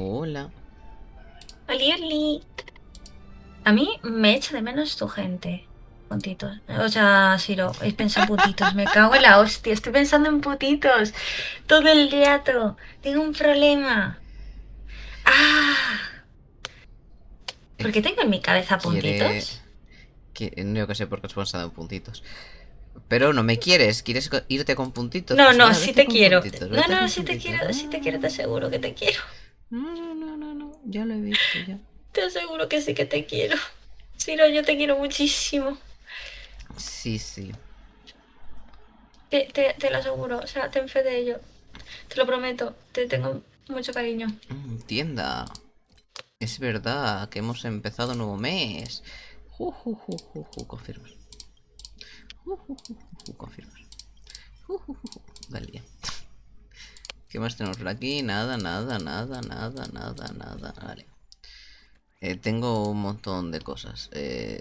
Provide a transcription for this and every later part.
Hola. Oli, oli. A mí me echa de menos tu gente. Puntitos. O sea, si lo he pensado en puntitos, me cago en la hostia. Estoy pensando en puntitos todo el rato. Tengo un problema. Ah, ¿por qué tengo en mi cabeza Quiere... puntitos? No, yo que sé por qué has pensado en puntitos. Pero no me quieres. ¿Quieres irte con puntitos? No, Pues no, nada, sí vete te con quiero. puntitos. No, Vete no, con sí te puntitos. quiero, sí te quiero, te aseguro que te quiero. No, no, no, no, no. Ya lo he visto, ya. Te aseguro que sí que te quiero. Si no, yo te quiero muchísimo. Sí, sí. Te lo aseguro, o sea, ten fe de ello. Te lo prometo, te tengo mucho cariño. Tienda. Es verdad que hemos empezado un nuevo mes. Confirmar. Confirmar. Vale, ya. ¿Qué más tenemos por aquí? Nada, nada, nada, nada, nada, nada. Vale. Tengo un montón de cosas.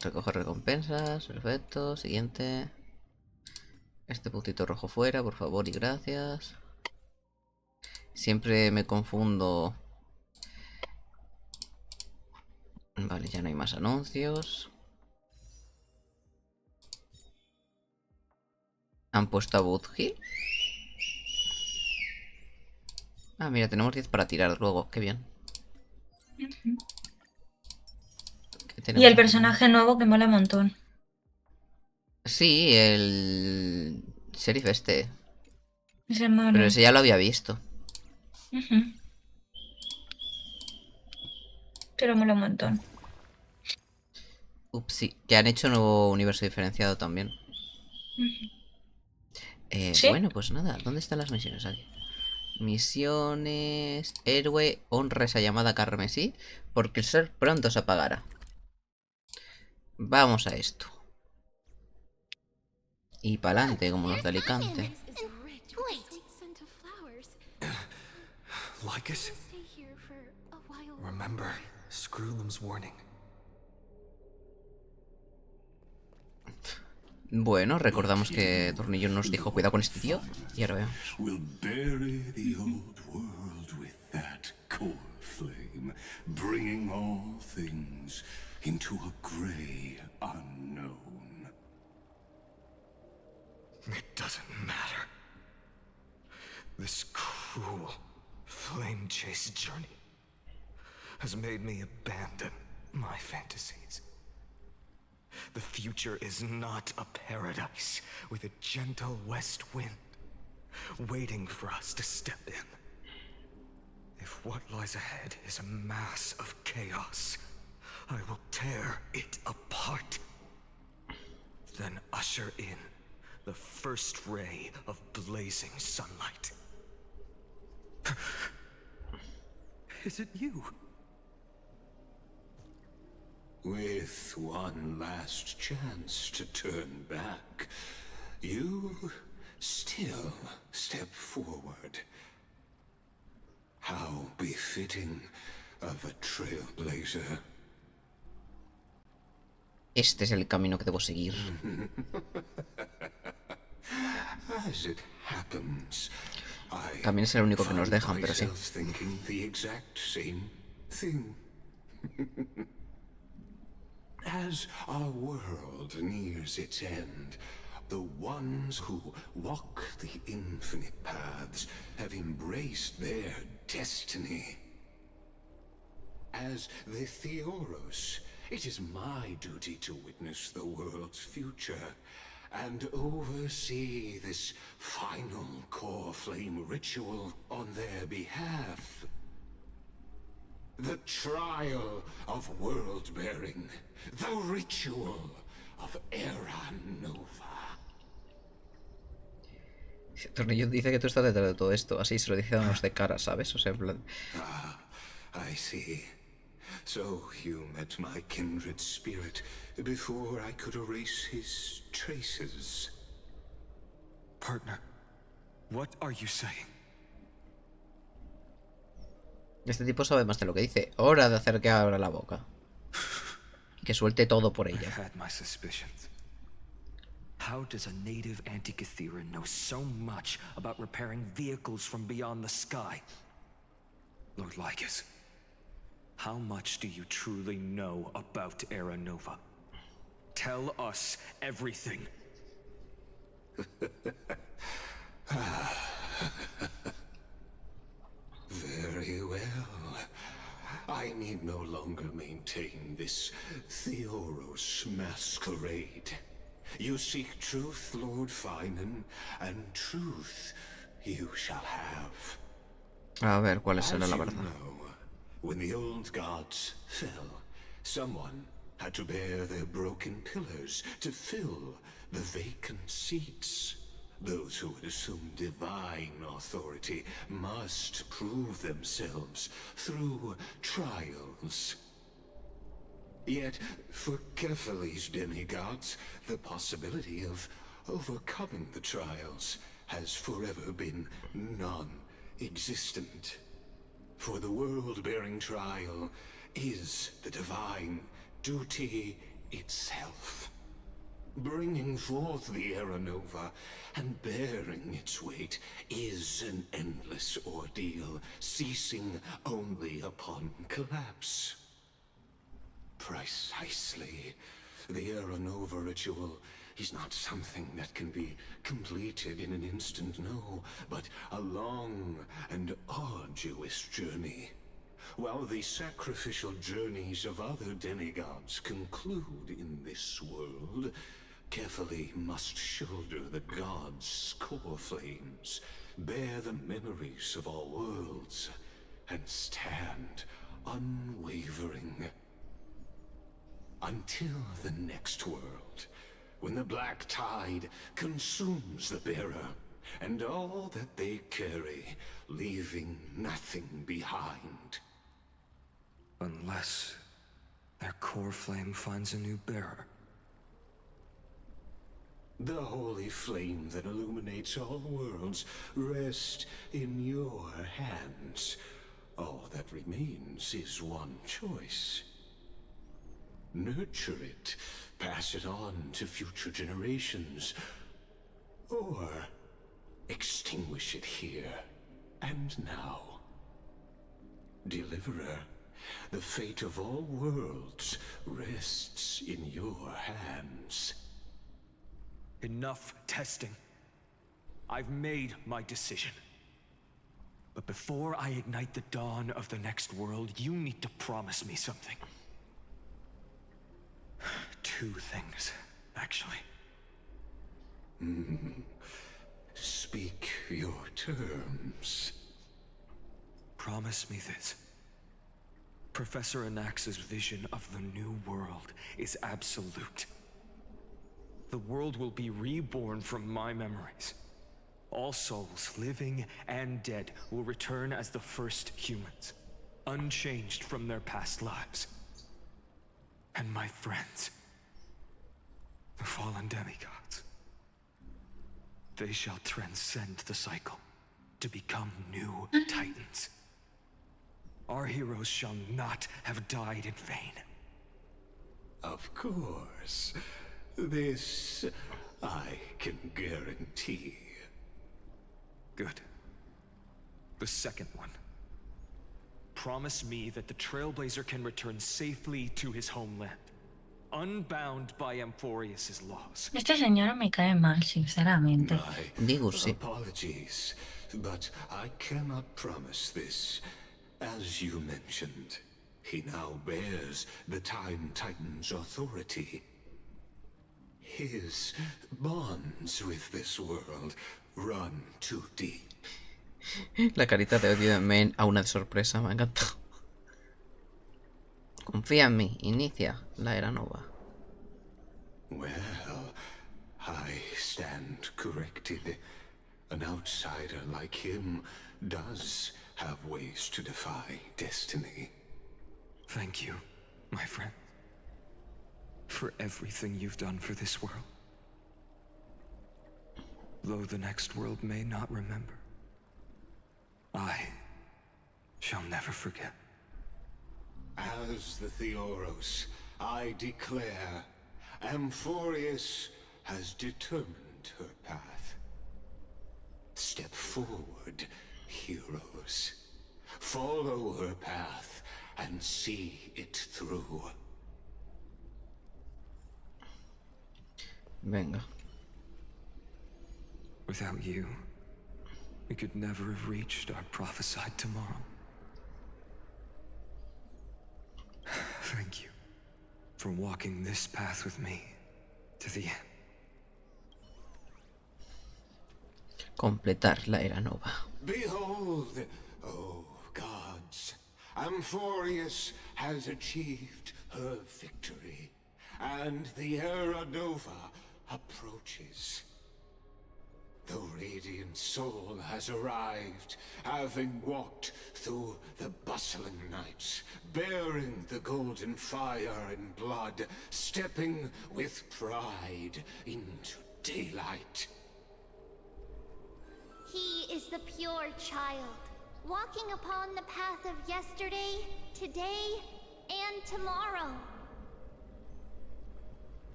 Recoger recompensas. Perfecto. Siguiente. Este puntito rojo fuera, por favor y gracias. Siempre me confundo. Vale, ya no hay más anuncios. ¿Han puesto a Budgill? Ah, mira, tenemos 10 para tirar luego. Qué bien. ¿Qué Y tenemos el aquí nuevo? personaje nuevo que mola un montón. Sí, el sheriff este. Ese Pero mono. ese ya lo había visto. Ujú. Pero mola un montón. Ups, sí. Que han hecho un nuevo universo diferenciado también. Ujú. ¿Sí? Bueno, pues nada. ¿Dónde están las misiones aquí? Misiones... Héroe, honra esa llamada carmesí, porque el sol pronto se apagará. Vamos a esto. Y pa'lante, como los de Alicante. Like us? Remember Screwlum's warning. Bueno, recordamos que Tornillo nos dijo cuidado con este tío. Y ahora veamos. We'll bury the old world with that core flame, bringing all things into a grey unknown. It doesn't matter. This cruel flame chase journey has made me abandon my fantasies. The future is not a paradise with a gentle west wind waiting for us to step in. If what lies ahead is a mass of chaos, I will tear it apart. Then usher in the first ray of blazing sunlight. Is it you? With one last chance to turn back, you still step forward. How befitting of a trailblazer. Este es el camino que debo seguir. As it happens, I También es el único que nos found dejan, pero sí. myself thinking the exact same thing. As our world nears its end, the ones who walk the infinite paths have embraced their destiny. As the Theoros, it is my duty to witness the world's future and oversee this final core flame ritual on their behalf. The trial of world-bearing. The ritual of Era Nova. Tornillo dice que tú estás detrás de todo esto. Así se lo dice a unos de cara, ¿sabes? O sea, en plan... Ah, I see. So you met my kindred spirit before I could erase his traces. Partner, what are you saying? Este tipo sabe más de lo que dice. Hora de hacer que abra la boca. Que suelte todo por I've ella. had my suspicions. How does a native Antikythera know so much about repairing vehicles from beyond the sky? Lord Lycus, how much do you truly know about Era Nova? Tell us everything. Very well. I need no longer maintain this Theoros masquerade. You seek truth, Lord Finan, and truth you shall have. A ver, ¿cuál As será la you verdad? know, when the old gods fell, someone had to bear their broken pillars to fill the vacant seats. Those who would assume divine authority must prove themselves through trials. Yet, for Kefali's demigods, the possibility of overcoming the trials has forever been non-existent. For the world-bearing trial is the divine duty itself. Bringing forth the Era Nova and bearing its weight is an endless ordeal, ceasing only upon collapse. Precisely. The Era Nova ritual is not something that can be completed in an instant, no, but a long and arduous journey. While the sacrificial journeys of other demigods conclude in this world, Kefali must shoulder the gods' core flames, bear the memories of all worlds, and stand unwavering. Until the next world, when the black tide consumes the bearer, and all that they carry, leaving nothing behind. Unless their core flame finds a new bearer. The holy flame that illuminates all worlds rests in your hands. All that remains is one choice. Nurture it, pass it on to future generations, or extinguish it here and now. Deliverer, the fate of all worlds rests in your hands. Enough testing. I've made my decision. But before I ignite the dawn of the next world, you need to promise me something. Two things, actually. Speak your terms. Promise me this. Professor Anax's vision of the new world is absolute. The world will be reborn from my memories. All souls, living and dead, will return as the first humans, unchanged from their past lives. And my friends, the fallen demigods, they shall transcend the cycle to become new titans. Our heroes shall not have died in vain. Of course. This I can guarantee. Good. The second one. Promise me that the Trailblazer can return safely to his homeland, unbound by Amphorius's laws. Este señor me cae mal, sinceramente. My Digo sí. apologies, but I cannot promise this. As you mentioned, he now bears the Time Titan's authority. His bonds with this world run too deep. La carita de odio de Men a una de sorpresa, me ha encantado. Confía en mí, inicia la era nova. Well, I stand corrected. An outsider like him does have ways to defy destiny. Thank you, my friend, for everything you've done for this world. Though the next world may not remember, I shall never forget. As the Theoros, I declare, Amphorius has determined her path. Step forward, heroes. Follow her path and see it through. Venga. Without you, we could never have reached our prophesied tomorrow. Thank you for walking this path with me to the end. Completar la era nova. Behold, O gods, Amphorius has achieved her victory, and the Era Nova approaches. The radiant soul has arrived, having walked through the bustling nights, bearing the golden fire and blood, stepping with pride into daylight. He is the pure child, walking upon the path of yesterday, today, and tomorrow.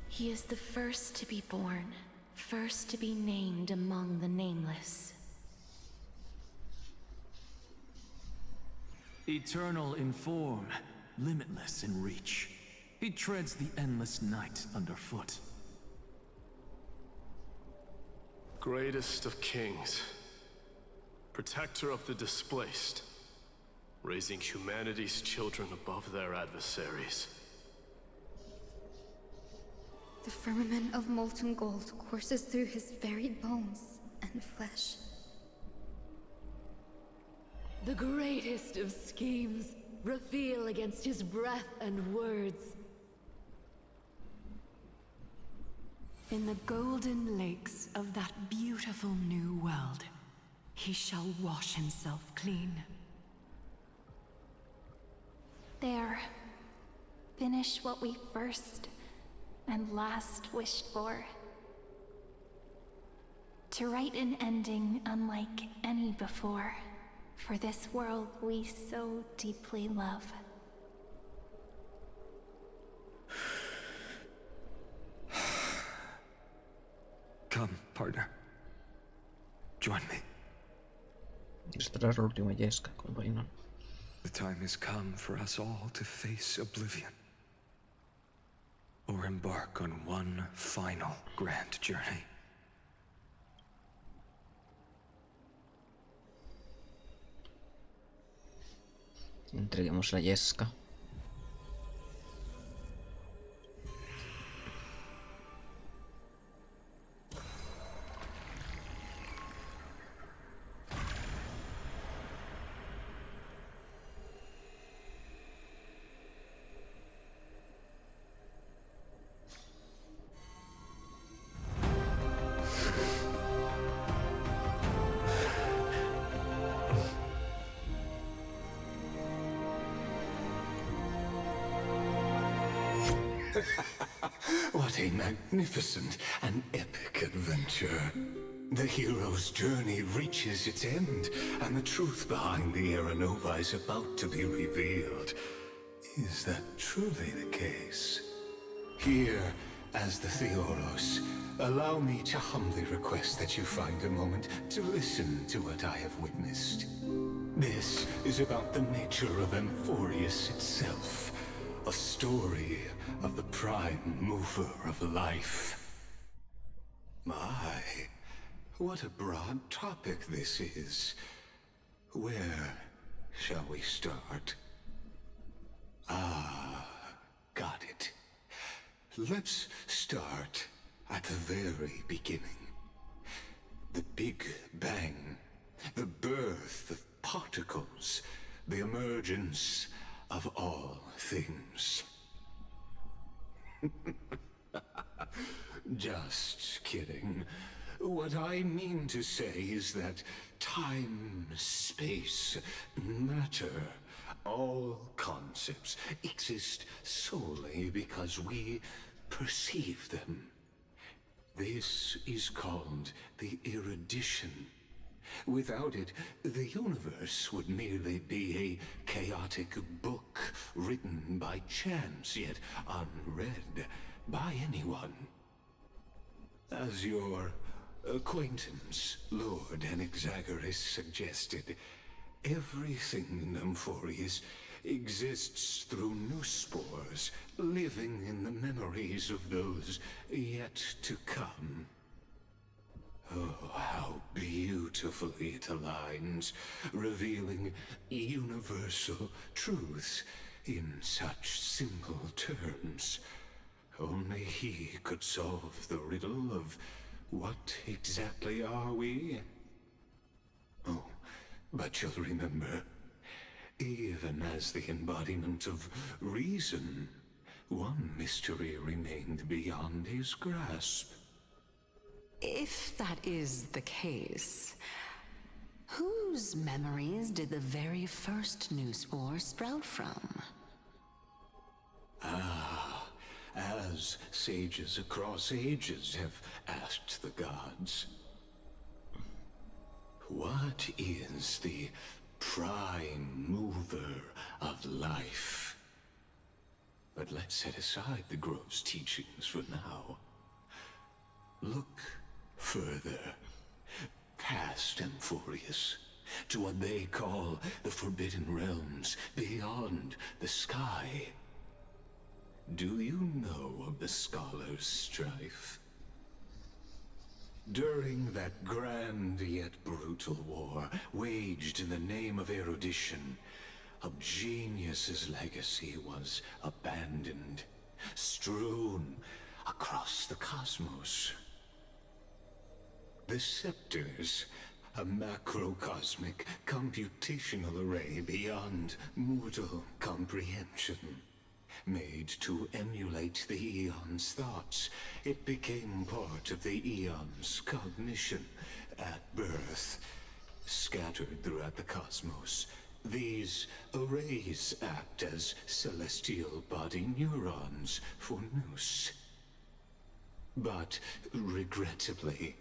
He is the first to be born, first to be named among the nameless. Eternal in form, limitless in reach. He treads the endless night underfoot. Greatest of kings, protector of the displaced, raising humanity's children above their adversaries. The firmament of molten gold courses through his very bones and flesh. The greatest of schemes reveal against his breath and words. In the golden lakes of that beautiful new world, he shall wash himself clean. There. Finish what we first and last wished for. To write an ending unlike any before, for this world we so deeply love. Come, partner. Join me. Esta era la última yesca, compañero. The time has come for us all to face oblivion. Or embark on one final grand journey. Entreguemos la yesca. What a magnificent and epic adventure. The hero's journey reaches its end, and the truth behind the Era Nova is about to be revealed. Is that truly the case? Here, as the Theoros, allow me to humbly request that you find a moment to listen to what I have witnessed. This is about the nature of Amphorius itself. A story of the prime mover of life. My, what a broad topic this is. Where shall we start? Ah, got it. Let's start at the very beginning. The Big Bang. The birth of particles. The emergence of all things. Just kidding. What I mean to say is that time, space, matter, all concepts exist solely because we perceive them. This is called the erudition. Without it, the universe would merely be a chaotic book written by chance, yet unread by anyone. As your acquaintance, Lord Anaxagoras, suggested, everything in Amphorius exists through new spores, living in the memories of those yet to come. Oh, how beautifully it aligns, revealing universal truths in such simple terms. Only he could solve the riddle of what exactly are we? Oh, but you'll remember, even as the embodiment of reason, one mystery remained beyond his grasp. If that is the case, whose memories did the very first new spore sprout from? Ah, as sages across ages have asked the gods, what is the prime mover of life? But let's set aside the grove's teachings for now. Look further, past Amphorius, to what they call the Forbidden Realms beyond the sky. Do you know of the Scholar's strife? During that grand yet brutal war, waged in the name of erudition, a genius's legacy was abandoned, strewn across the cosmos. The scepters, a macrocosmic computational array beyond mortal comprehension. Made to emulate the Eon's thoughts, it became part of the Eon's cognition at birth. Scattered throughout the cosmos, these arrays act as celestial body neurons for Nous. But regrettably,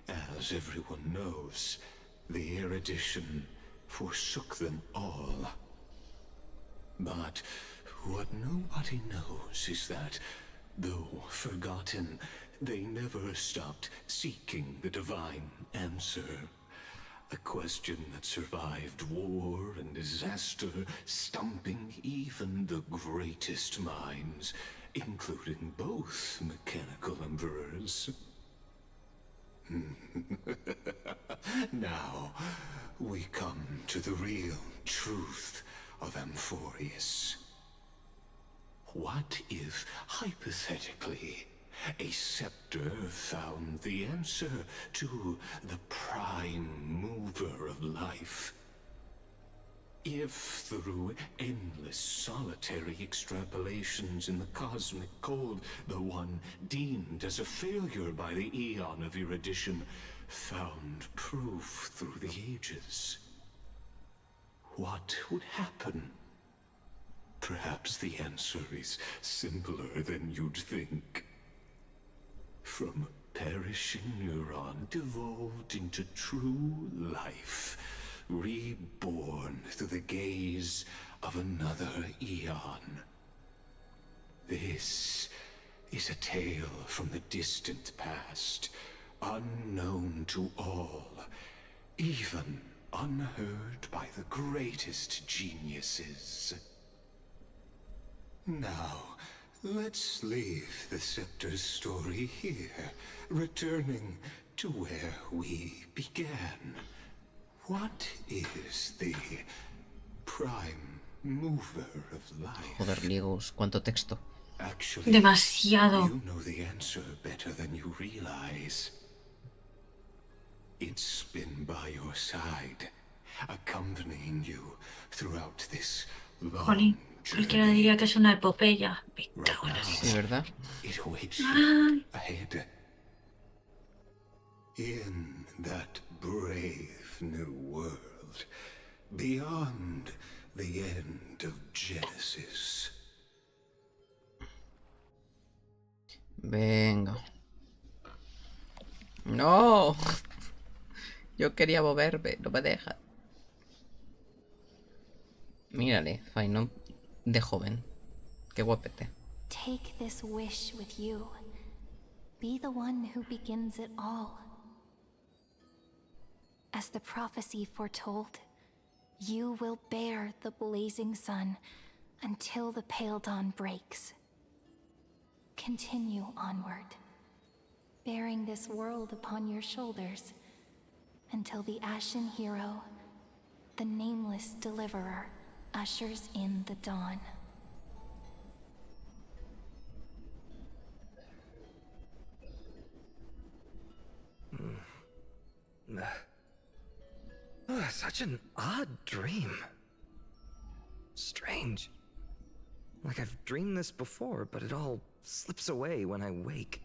as everyone knows, the erudition forsook them all. But what nobody knows is that, though forgotten, they never stopped seeking the divine answer. A question that survived war and disaster, stumping even the greatest minds, including both mechanical emperors. Now, we come to the real truth of Amphorius. What if, hypothetically, a scepter found the answer to the prime mover of life? If through endless solitary extrapolations in the cosmic cold, the one deemed as a failure by the Eon of erudition found proof through the ages, what would happen? Perhaps the answer is simpler than you'd think. From a perishing neuron devolved into true life, reborn through the gaze of another Eon. This is a tale from the distant past, unknown to all, even unheard by the greatest geniuses. Now, let's leave the Scepter's story here, returning to where we began. What is the prime mover of life? Joder, Ligus, cuánto texto. Actually, Demasiado. you know the answer better than you realize. It's been by your side, accompanying you throughout this long Jolín, cualquiera diría que es una epopeya. Me cago en la Sí, ¿verdad? It awaits Ah. you ahead. In that brave new world, beyond the end of Genesis. Venga. No. Yo quería moverme, no me deja. Mírale, Faino de joven. Qué guapete. Take this wish with you. Be the one who begins it all. As the prophecy foretold, You will bear the blazing sun until the pale dawn breaks. Continue onward, bearing this world upon your shoulders, until the Ashen Hero, the nameless deliverer, ushers in the dawn. Such an odd dream. Strange. Like I've dreamed this before, but it all slips away when I wake.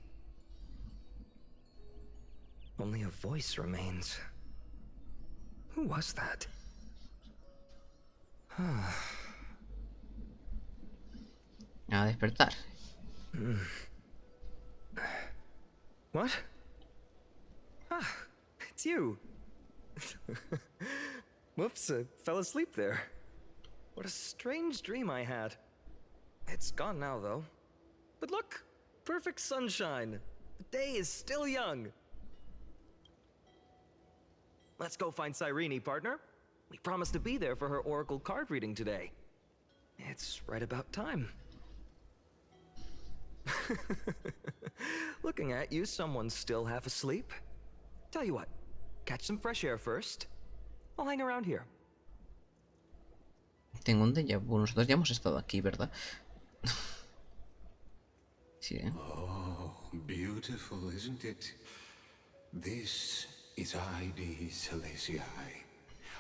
Only a voice remains. Who was that? A despertar. What? Ah, it's you. Whoops, I fell asleep there. What a strange dream I had. It's gone now, though. But look, perfect sunshine. The day is still young. Let's go find Cyrene, partner. We promised to be there for her oracle card reading today. It's right about time. Looking at you, someone's still half asleep. Tell you what, catch some fresh air first. I'll hang around here. Tengo un déjà vu. Nosotros ya hemos estado aquí, ¿verdad? Sí, ¿eh? Oh, beautiful, isn't it? This is Ide Celestii,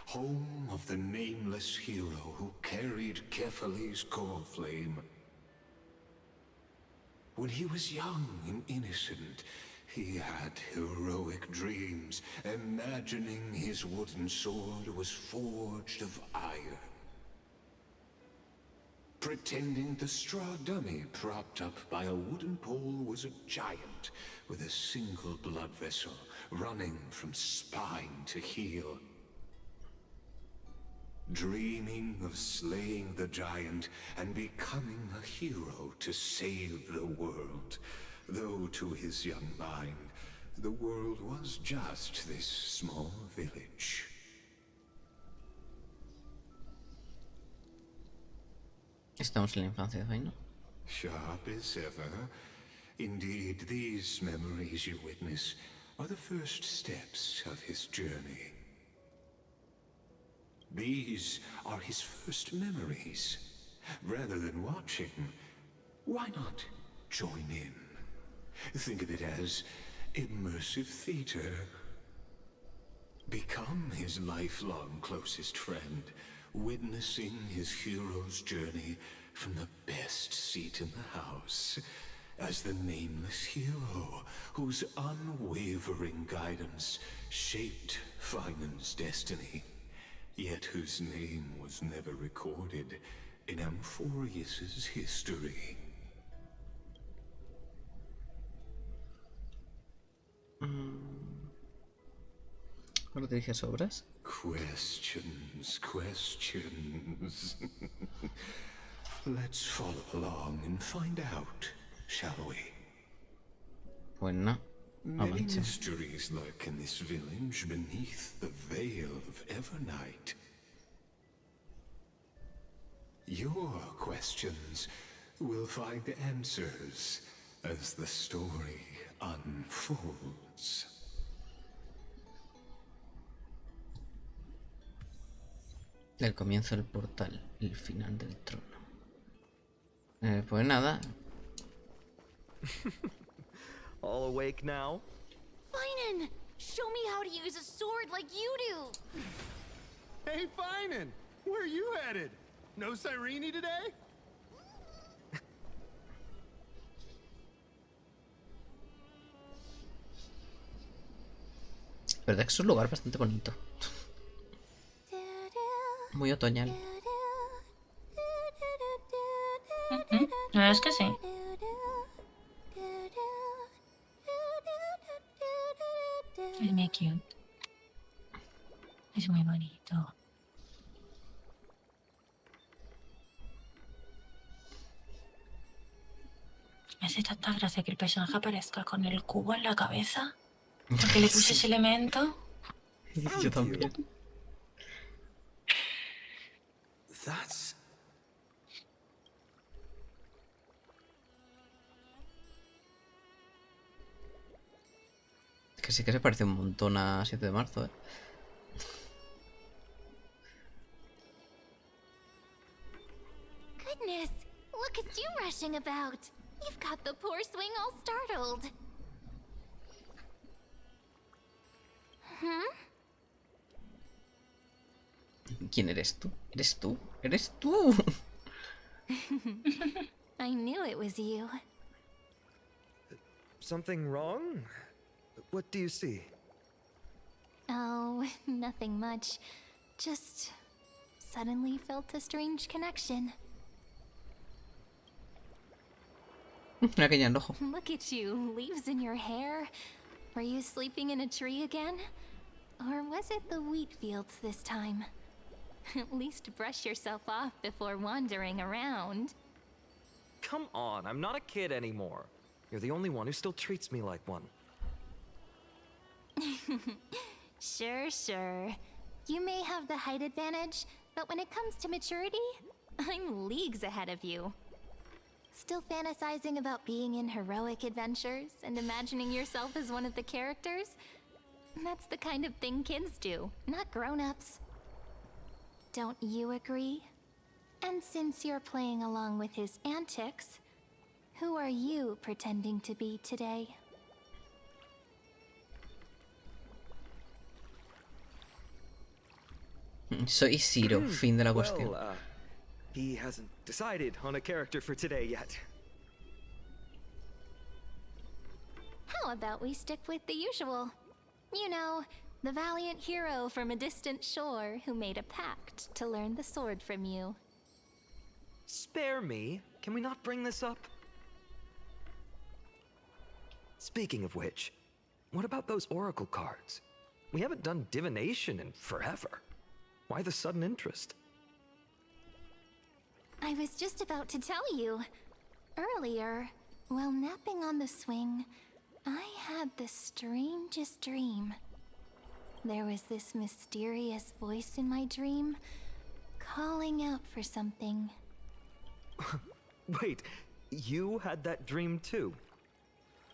home of the nameless hero who carried Kephales's core flame. When he was young and innocent, he had heroic dreams, imagining his wooden sword was forged of iron. Pretending the straw dummy propped up by a wooden pole was a giant with a single blood vessel running from spine to heel. Dreaming of slaying the giant and becoming a hero to save the world. Though to his young mind, the world was just this small village. Estamos en la infancia de Zaino. Sharp as ever. Indeed, these memories you witness are the first steps of his journey. These are his first memories. Rather than watching, why not join in? Think of it as immersive theater. Become his lifelong closest friend, witnessing his hero's journey from the best seat in the house, as the nameless hero whose unwavering guidance shaped Finan's destiny, yet whose name was never recorded in Amphorius's history. ¿Cuándo te dije sobras? Questions, questions. Let's follow along and find out, shall we? Pues no. Many mysteries lurk in this village beneath the veil of Evernight. Your questions will find answers as the story unfolds. El comienzo del portal, el final del trono. Pues nada. All awake now? Finan! Show me how to use a sword like you do! Hey, Finan! Where are you headed? No Cyrene today? La verdad que es un lugar bastante bonito. Muy otoñal. La verdad es que sí. Es muy cute. Es muy bonito. Me hace tanta gracia que el personaje aparezca con el cubo en la cabeza. Porque le puse ese elemento. Yo también. That's... Que sí que se parece un montón a 7 de marzo, ¿eh? Goodness, look at you rushing about. You've got the poor swing all startled. Hmm? ¿Quién eres tú? ¿Eres tú? ¿Eres tú? I knew it was you. Something wrong? What do you see? Oh, nothing much. Just suddenly felt a strange connection. Mira que ya en rojo. Look at you, leaves in your hair. Were you sleeping in a tree again? Or was it the wheat fields this time? At least brush yourself off before wandering around. Come on, I'm not a kid anymore. You're the only one who still treats me like one. Sure. You may have the height advantage, but when it comes to maturity, I'm leagues ahead of you. Still fantasizing about being in heroic adventures and imagining yourself as one of the characters? That's the kind of thing kids do, not grown-ups. Don't you agree? And since you're playing along with his antics, who are you pretending to be today? Soy Zero, fin de la cuestión. Well, he hasn't decided on a character for today yet. How about we stick with the usual? You know, the valiant hero from a distant shore who made a pact to learn the sword from you. Spare me. Can we not bring this up? Speaking of which, what about those oracle cards? We haven't done divination in forever. Why the sudden interest? I was just about to tell you. Earlier, while napping on the swing, I had the strangest dream. There was this mysterious voice in my dream, calling out for something. Wait, you had that dream too?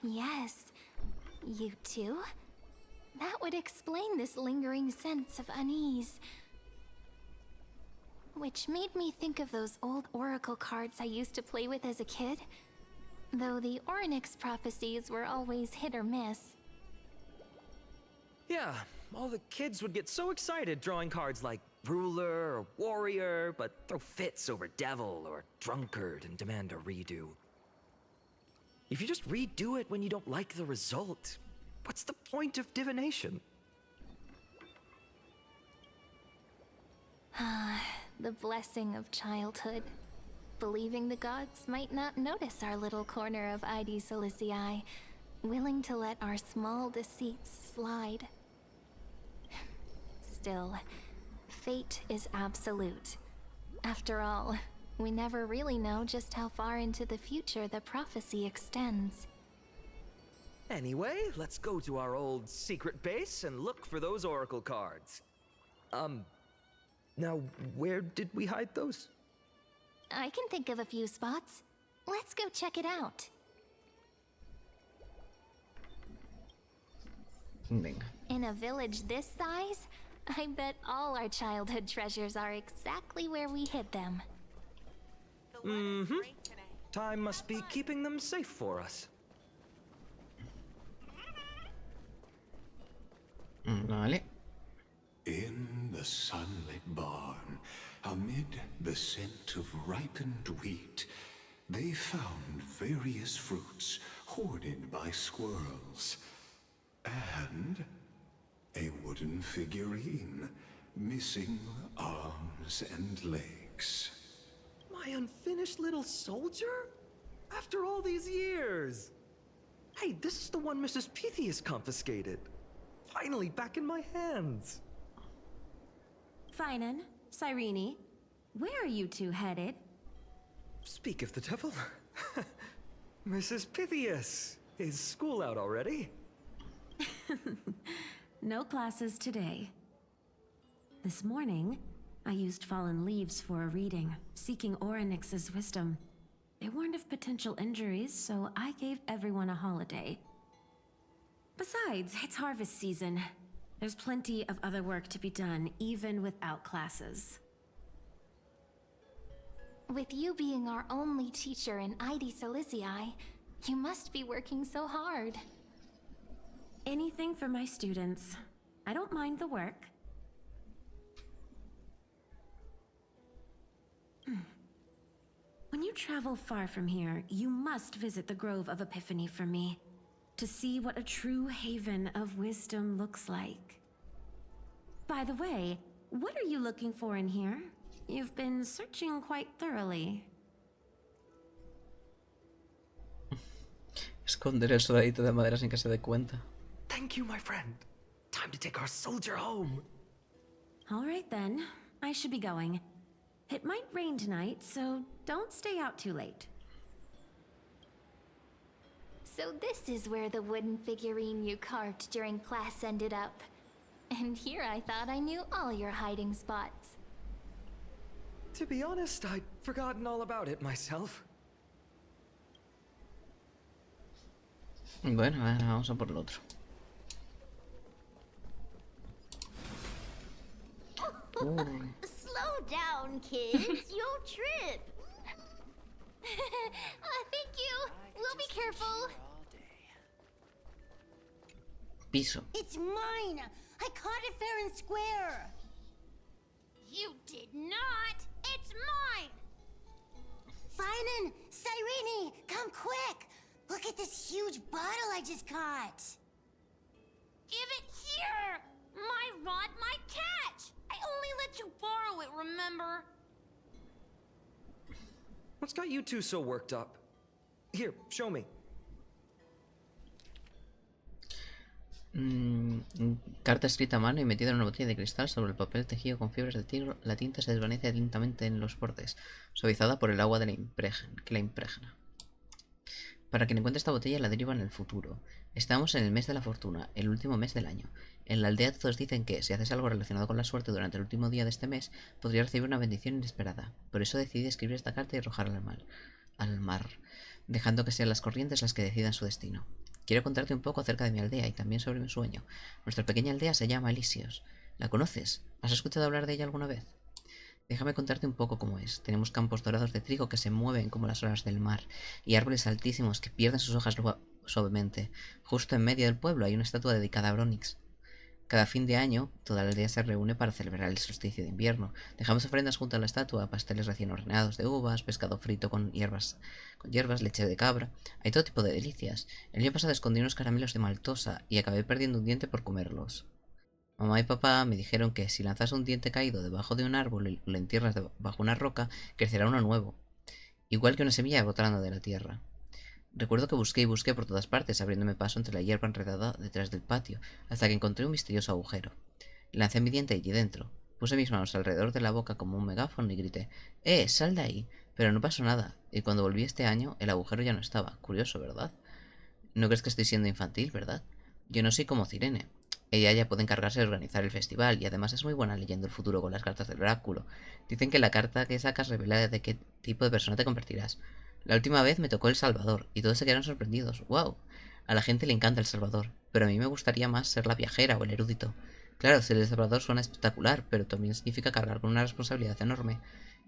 Yes, you too? That would explain this lingering sense of unease. Which made me think of those old oracle cards I used to play with as a kid. Though the Ornyx prophecies were always hit or miss. Yeah, all the kids would get so excited drawing cards like ruler or warrior, but throw fits over devil or drunkard and demand a redo. If you just redo it when you don't like the result, what's the point of divination? The blessing of childhood. Believing the gods might not notice our little corner of ID Silicii, willing to let our small deceits slide. Still, fate is absolute. After all, we never really know just how far into the future the prophecy extends. Anyway, let's go to our old secret base and look for those oracle cards. Now, where did we hide those? I can think of a few spots. Let's go check it out. Venga. In a village this size, I bet all our childhood treasures are exactly where we hid them. Mm-hmm. Time must be keeping them safe for us. Vale. In the sunlit barn, amid the scent of ripened wheat, they found various fruits hoarded by squirrels. And a wooden figurine, missing arms and legs. My unfinished little soldier? After all these years! Hey, this is the one Mrs. Pythias confiscated. Finally back in my hands. Finan, Cyrene, where are you two headed? Speak of the devil. Mrs. Pythias, is school out already? No classes today. This morning, I used fallen leaves for a reading, seeking Orynyx's wisdom. They warned of potential injuries, so I gave everyone a holiday. Besides, it's harvest season. There's plenty of other work to be done, even without classes. With you being our only teacher in ID Silicii, you must be working so hard. Anything for my students. I don't mind the work. When you travel far from here, you must visit the Grove of Epiphany for me, to see what a true haven of wisdom looks like. By the way, what are you looking for in here? You've been searching quite thoroughly. Esconder el soldadito de madera sin que se dé cuenta. Thank you, my friend. Time to take our soldier home. All right then, I should be going. It might rain tonight, so don't stay out too late. So this is where the wooden figurine you carved during class ended up. And here I thought I knew all your hiding spots. To be honest, I'd forgotten all about it myself. Bueno, ahora vamos a por el otro. Slow down, kids. You'll trip. Thank you. We'll be careful. Piso. It's mine. I caught it fair and square. You did not. It's mine. Finan, Cyrene, come quick. Look at this huge bottle I just caught. Give it here. My rod, my catch. I only let you borrow it, remember? What's got you two so worked up? Here, show me. Carta escrita a mano y metida en una botella de cristal sobre el papel tejido con fibras de tigre. La tinta se desvanece lentamente en los bordes, suavizada por el agua que la impregna. Para quien encuentre esta botella la deriva en el futuro. Estamos en el mes de la fortuna, el último mes del año. En la aldea todos dicen que, si haces algo relacionado con la suerte durante el último día de este mes, podrías recibir una bendición inesperada. Por eso decidí escribir esta carta y arrojarla al mar, dejando que sean las corrientes las que decidan su destino. Quiero contarte un poco acerca de mi aldea y también sobre mi sueño. Nuestra pequeña aldea se llama Elysios. ¿La conoces? ¿Has escuchado hablar de ella alguna vez? Déjame contarte un poco cómo es. Tenemos campos dorados de trigo que se mueven como las olas del mar, y árboles altísimos que pierden sus hojas suavemente. Justo en medio del pueblo hay una estatua dedicada a Onyx. Cada fin de año, toda la aldea se reúne para celebrar el solsticio de invierno. Dejamos ofrendas junto a la estatua, pasteles recién horneados de uvas, pescado frito con hierbas, leche de cabra. Hay todo tipo de delicias. El año pasado escondí unos caramelos de maltosa y acabé perdiendo un diente por comerlos. Mamá y papá me dijeron que si lanzas un diente caído debajo de un árbol y lo entierras bajo una roca, crecerá uno nuevo. Igual que una semilla brotando de la tierra. Recuerdo que busqué y busqué por todas partes, abriéndome paso entre la hierba enredada detrás del patio, hasta que encontré un misterioso agujero. Lancé mi diente allí dentro. Puse mis manos alrededor de la boca como un megáfono y grité: ¡sal de ahí! Pero no pasó nada, y cuando volví este año, el agujero ya no estaba. Curioso, ¿verdad? No crees que estoy siendo infantil, ¿verdad? Yo no soy como Cirene. Ella ya puede encargarse de organizar el festival, y además es muy buena leyendo el futuro con las cartas del oráculo. Dicen que la carta que sacas revela de qué tipo de persona te convertirás. La última vez me tocó El Salvador, y todos se quedaron sorprendidos. ¡Wow! A la gente le encanta El Salvador, pero a mí me gustaría más ser la viajera o el erudito. Claro, ser El Salvador suena espectacular, pero también significa cargar con una responsabilidad enorme.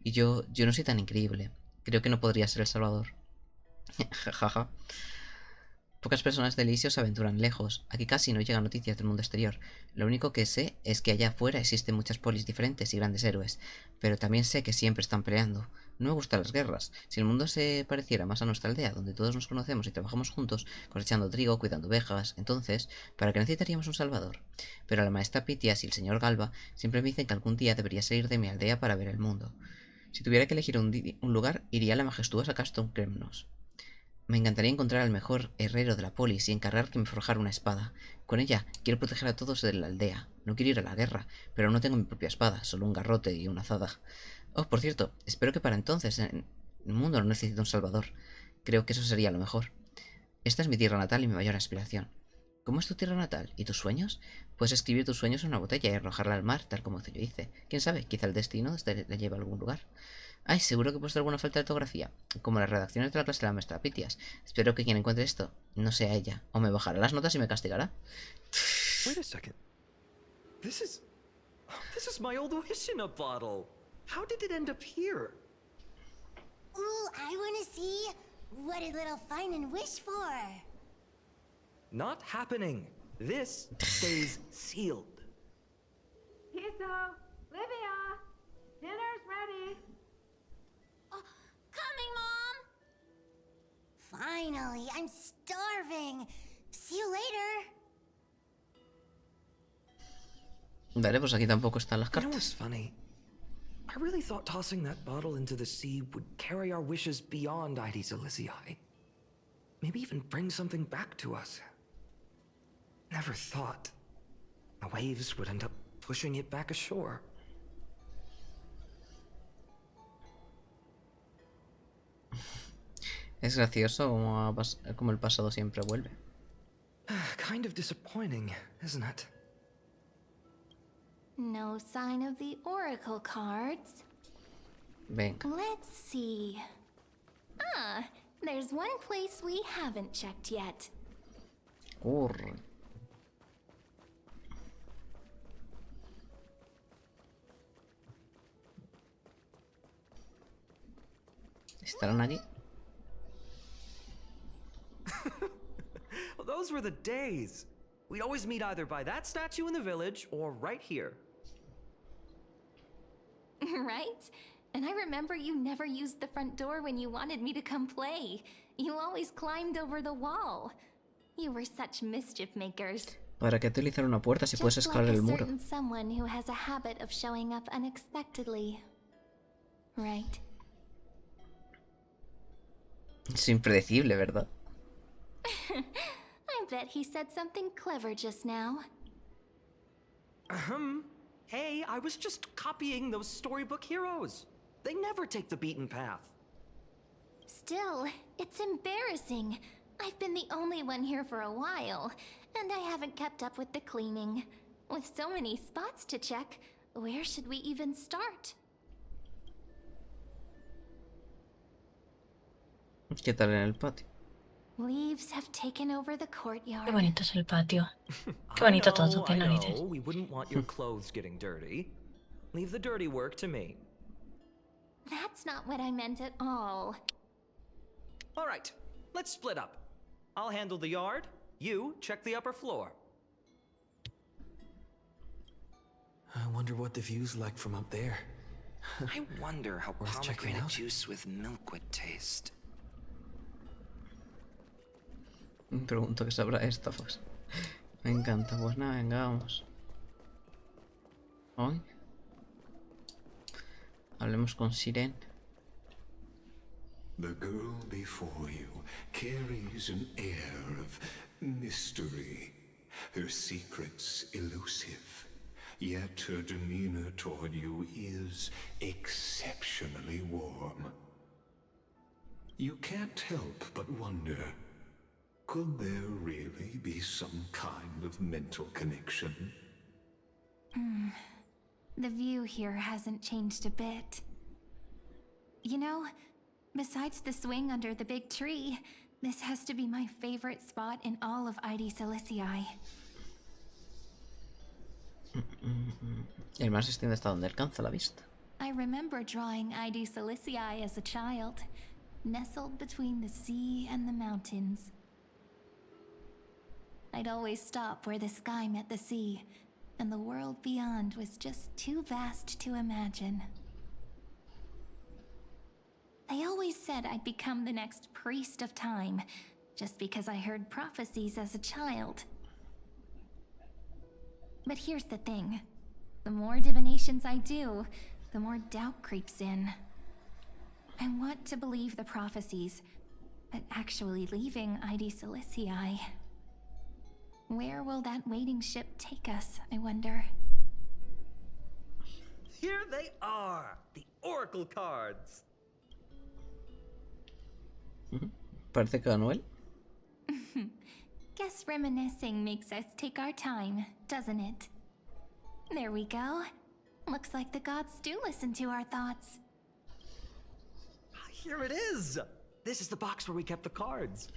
Y yo no soy tan increíble. Creo que no podría ser El Salvador. Jajaja. Pocas personas de Elysios se aventuran lejos. Aquí casi no llegan noticias del mundo exterior. Lo único que sé es que allá afuera existen muchas polis diferentes y grandes héroes. Pero también sé que siempre están peleando. No me gustan las guerras. Si el mundo se pareciera más a nuestra aldea, donde todos nos conocemos y trabajamos juntos, cosechando trigo, cuidando ovejas, entonces, ¿para qué necesitaríamos un salvador? Pero la maestra Pitias y el señor Galba siempre me dicen que algún día debería salir de mi aldea para ver el mundo. Si tuviera que elegir un lugar, iría a la majestuosa Caston Kremnos. Me encantaría encontrar al mejor herrero de la polis y encargar que me forjara una espada. Con ella quiero proteger a todos de la aldea. No quiero ir a la guerra, pero aún no tengo mi propia espada, solo un garrote y una azada. Oh, por cierto, espero que para entonces el mundo no necesite un salvador. Creo que eso sería lo mejor. Esta es mi tierra natal y mi mayor aspiración. ¿Cómo es tu tierra natal? ¿Y tus sueños? Puedes escribir tus sueños en una botella y arrojarla al mar, tal como yo hice. ¿Quién sabe? Quizá el destino la lleve a algún lugar. Ay, seguro que he puesto alguna falta de ortografía. Como las redacciones de la clase de la maestra Pitias. Espero que quien encuentre esto no sea ella. O me bajará las notas y me castigará. Wait a second. This is my old wish in a bottle. How did it end up here? Ooh, I wanna see what did little Finan wish for? Not happening. This stays sealed. Piso, Livia, dinner's ready. Oh, coming, Mom! Finally, I'm starving. See you later. Vale, pues aquí tampoco están las You know cartas. what's funny? I really thought tossing that bottle into the sea would carry our wishes beyond Ides Elysiae. Maybe even bring something back to us. Never thought the waves would end up pushing it back ashore. Es gracioso como el pasado siempre vuelve. Kind of disappointing, isn't it? No sign of the oracle cards. Venga. Let's see. Ah, there's one place we haven't checked yet. Corre. ¿Estarán allí? Well, those were the days. We'd always meet either by that statue in the village or right here. Right? And I remember you never used the front door when you wanted me to come play. You always climbed over the wall. You were such mischief makers. ¿Para qué utilizar una puerta si puedes Just escalar like el a muro? certain someone who has a habit of showing up unexpectedly. Right? Es impredecible, ¿verdad? I bet he said something clever just now. Hey, I was just copying those storybook heroes. They never take the beaten path. Still, it's embarrassing. I've been the only one here for a while, and I haven't kept up with the cleaning. With so many spots to check, where should we even start? ¿Qué tal en el patio? Leaves have taken over the courtyard. Qué bonito es el patio. Qué bonito todo, qué I narices. know. We wouldn't want your clothes getting dirty. Leave the dirty work to me. That's not what I meant at all. All right, let's split up. I'll handle the yard. You check the upper floor. I wonder what the view's like from up there. I wonder how Worth checking pomegranate out. juice with milk would taste. Me pregunto qué sabrá esta, pues. Me encanta. Pues nada, venga, vamos. Hoy. Hablemos con Siren. The girl before you carries an air of mystery, her secrets elusive, yet her demeanor toward you is exceptionally warm. You can't help but wonder, could there really be some kind of mental connection? The view here hasn't changed a bit. You know, besides the swing under the big tree, this has to be my favorite spot in all of Ides Elysiae. El mar se extiende hasta donde alcanza la vista. I remember drawing Ides Elysiae as a child, nestled between the sea and the mountains. I'd always stop where the sky met the sea, and the world beyond was just too vast to imagine. They always said I'd become the next priest of time, just because I heard prophecies as a child. But here's the thing. The more divinations I do, the more doubt creeps in. I want to believe the prophecies, but actually leaving Ides Elysiae. Where will that waiting ship take us, I wonder? Here they are, the oracle cards. Parece que Anuel. Guess reminiscing makes us take our time, doesn't it? There we go. Looks like the gods do listen to our thoughts. Here it is! This is the box where we kept the cards.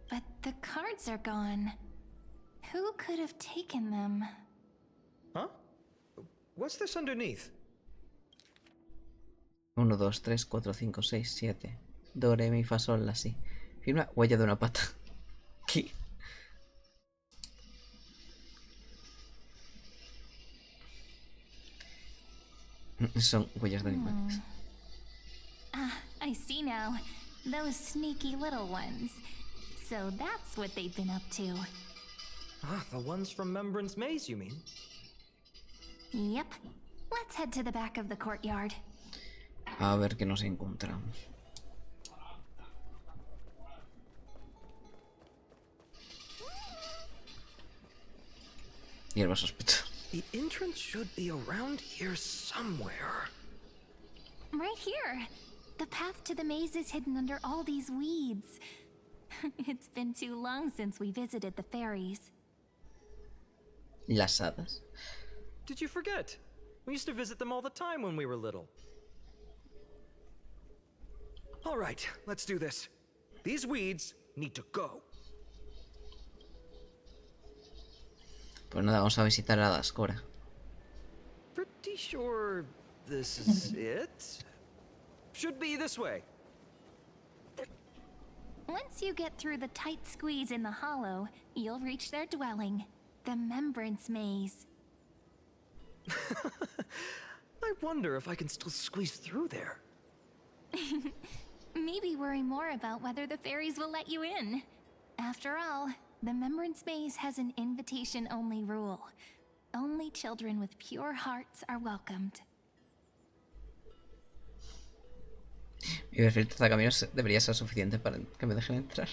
But the cards are gone. Who could have taken them? Huh? What's this underneath? 1, 2, 3, 4, 5, 6, 7. Do, re, mi, fa, sol, la, si. Firma huella de una pata. ¿Qué? Son huellas de animales. Ah, I see now. Those sneaky little ones. So that's what they've been up to. Ah, the ones from Remembrance Maze, you mean? Yep. Let's head to the back of the courtyard. A ver qué nos encontramos. Hierba sospechosa. The entrance should be around here somewhere. Right here. The path to the maze is hidden under all these weeds. It's been too long since we visited the fairies. Las hadas. Did you forget? We used to visit them all the time when we were little. All right, let's do this. These weeds need to go. Pues nada, vamos a visitar a las Cora. Pretty sure this is it? Should be this way. Once you get through the tight squeeze in the hollow, you'll reach their dwelling, the Remembrance Maze. I wonder if I can still squeeze through there. Maybe worry more about whether the fairies will let you in. After all, the Remembrance Maze has an invitation-only rule. Only children with pure hearts are welcomed. Mi perfil de caminos debería ser suficiente para que me dejen entrar.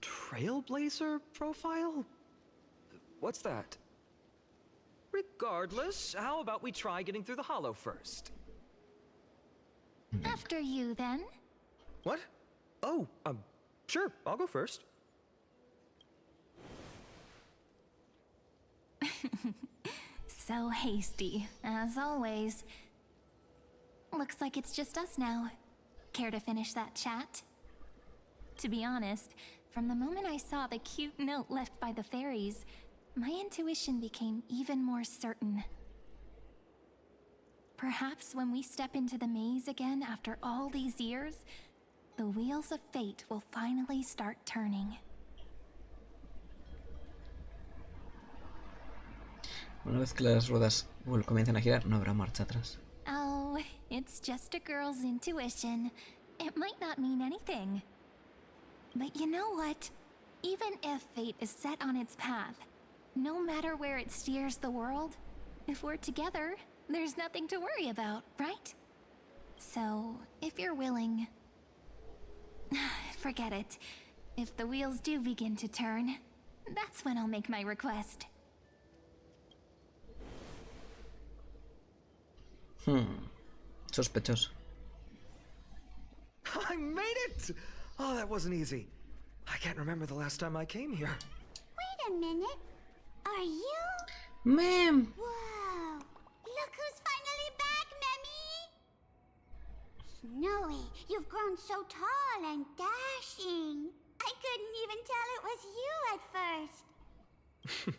Trailblazer profile? What's that? Regardless, how about we try getting through the hollow first? After you, then. What? Oh, sure, I'll go first. So hasty, as always. Looks like it's just us now. Care to finish that chat? To be honest, from the moment I saw the cute note left by the fairies, my intuition became even more certain. Perhaps when we step into the maze again after all these years, the wheels of fate will finally start turning. Una vez que las ruedas comiencen a girar, no habrá marcha atrás. Oh, it's just a girl's intuition. It might not mean anything. But you know what? Even if fate is set on its path, no matter where it steers the world, if we're together, there's nothing to worry about, right? So, if you're willing... Forget it. If the wheels do begin to turn, that's when I'll make my request. Sospechoso. I made it! Oh, that wasn't easy. I can't remember the last time I came here. Wait a minute. Are you? Ma'am! Whoa! Look who's finally back, Memmy! Snowy, you've grown so tall and dashing. I couldn't even tell it was you at first.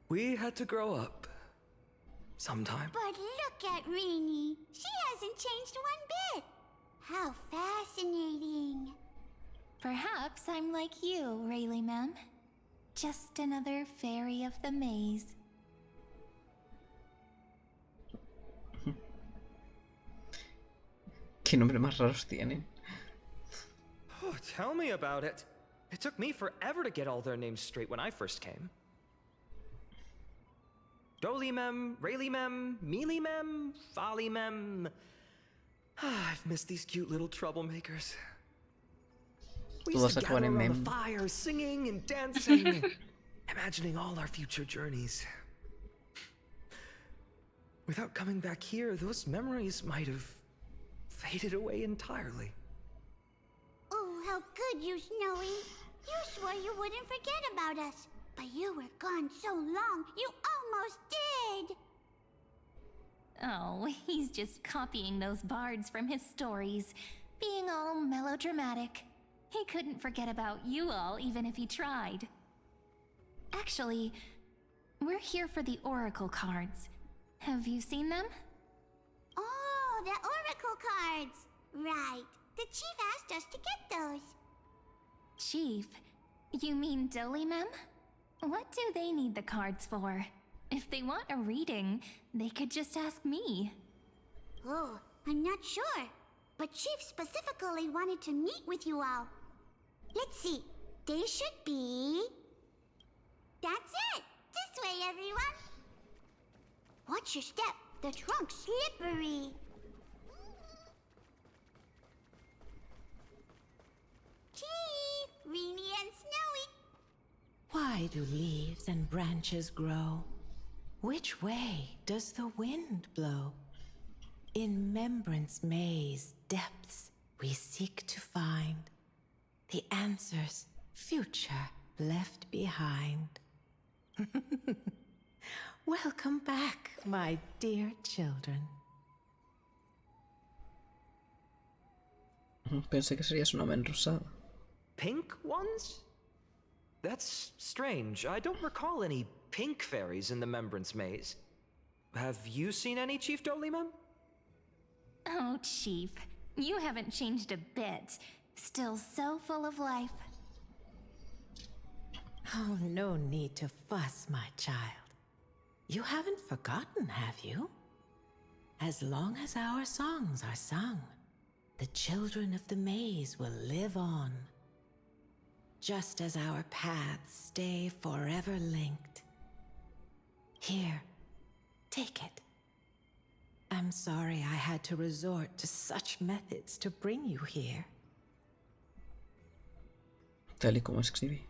We had to grow up. Sometime. But look at Rini. She hasn't changed one bit. How fascinating. Perhaps I'm like you, Rayleigh Ma'am. Just another fairy of the maze. ¿Qué nombre más raros tienen? Oh, tell me about it. It took me forever to get all their names straight when I first came. Dolimem, Rayleigh-mem, Mealy-mem, Folly-mem. I've missed these cute little troublemakers. We used to gather around the fire, singing and dancing, imagining all our future journeys. Without coming back here, those memories might have faded away entirely. Oh, how good you, Snowy. You swore you wouldn't forget about us, but you were gone so long, you almost did. Oh, he's just copying those bards from his stories, being all melodramatic. He couldn't forget about you all, even if he tried. Actually, we're here for the Oracle cards. Have you seen them? Oh, the Oracle cards. Right. The chief asked us to get those. Chief? You mean Dolimem? What do they need the cards for? If they want a reading, they could just ask me. Oh, I'm not sure. But Chief specifically wanted to meet with you all. Let's see. They should be... That's it! This way, everyone! Watch your step. The trunk's slippery. Chief! Reenie and Snowy! Why do leaves and branches grow? Which way does the wind blow? In Membrance Maze depths we seek to find the answers future left behind. Welcome back, my dear children. Pensé que serías una men rosada. Pink ones? That's strange. I don't recall any pink fairies in the Membrance Maze. Have you seen any, Chief Dolimem? Oh, Chief, you haven't changed a bit. Still so full of life. Oh, no need to fuss, my child. You haven't forgotten, have you? As long as our songs are sung, the children of the maze will live on. Just as our paths stay forever linked. Here, take it. I'm sorry I had to resort to such methods to bring you here. Tal y como escribí.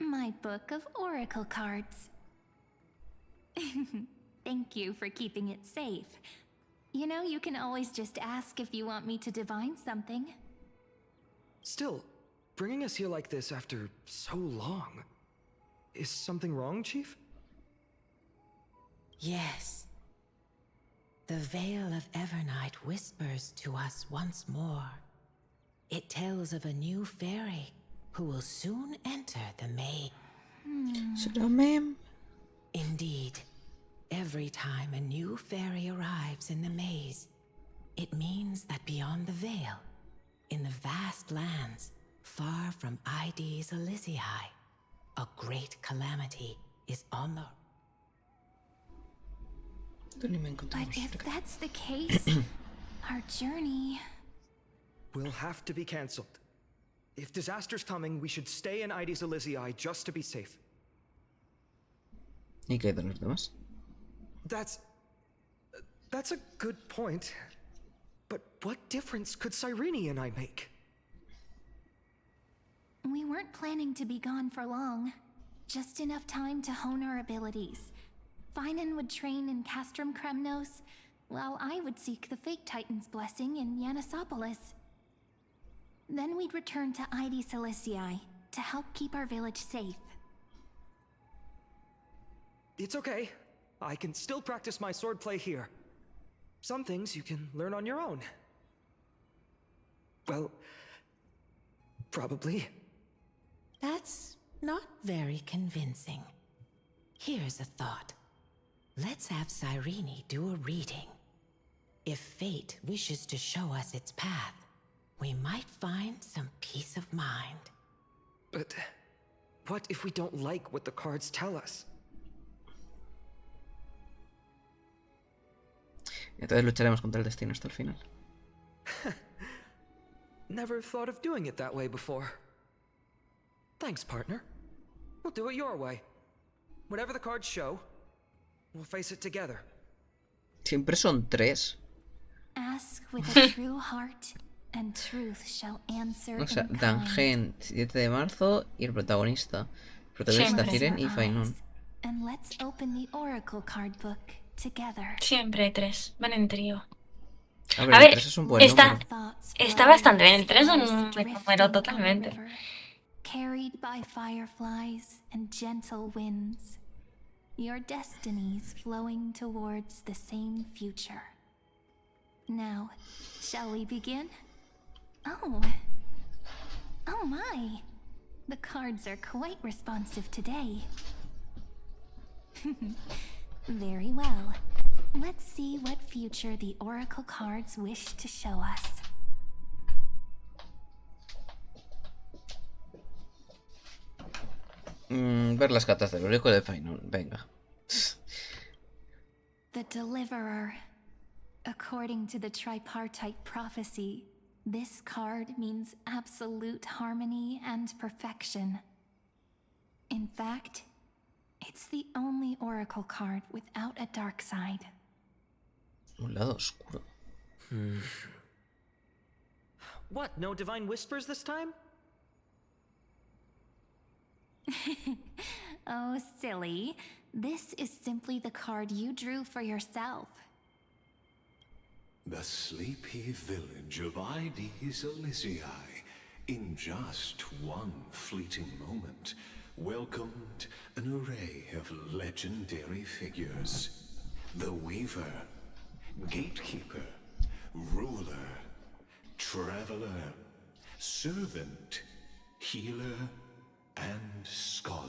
My book of oracle cards. Thank you for keeping it safe. You know, you can always just ask if you want me to divine something. Still, bringing us here like this after so long. Is something wrong, Chief? Yes. The Veil of Evernight whispers to us once more. It tells of a new fairy who will soon enter the maze. ¿Será mem? Indeed. Every time a new fairy arrives in the maze, it means that beyond the veil, in the vast lands, far from Ides Elysiae, a great calamity is on the... But if that's the case, our journey... Will have to be cancelled. If disaster's coming, we should stay in Ides Elysiae just to be safe. ¿Y qué hay de los demás? That's a good point. But what difference could Cyrene and I make? We weren't planning to be gone for long. Just enough time to hone our abilities. Finan would train in Castrum Kremnos, while I would seek the Fake Titan's blessing in Yanisopolis. Then we'd return to Ides Elysiae to help keep our village safe. It's okay. I can still practice my swordplay here. Some things you can learn on your own. Well, probably. That's not very convincing. Here's a thought. Let's have Cyrene do a reading. If fate wishes to show us its path, we might find some peace of mind. But what if we don't like what the cards tell us? Entonces lucharemos contra el destino hasta el final. Never thought of doing it that way before. Thanks, partner. We'll do it your way. Whatever the cards show, we'll face it together. Siempre son tres. Ask with a true heart, and truth shall answer O sea, in kind. Dangen, 7 de marzo y el protagonista. Protagonista Siren y Fainun. And let's open the oracle card book together. Siempre hay tres, van en trío. A A ver, ver, el 3 es un buen está, número. está bastante bien. El 3 es un buen número totalmente. carried by fireflies and gentle winds, your destinies flowing towards the same future. Now, shall we begin? Oh my! The cards are quite responsive today. Very well. Let's see what future the oracle cards wish to show us. Ver las cartas del Oracle de Final. Venga. The Deliverer. According to the tripartite prophecy, this card means absolute harmony and perfection. In fact, it's the only oracle card without a dark side. Un lado oscuro. What, no divine whispers this time? Oh, silly. This is simply the card you drew for yourself. The sleepy village of Ides Elysiae, in just one fleeting moment, welcomed an array of legendary figures. The Weaver, Gatekeeper, Ruler, Traveler, Servant, Healer, and Scholar.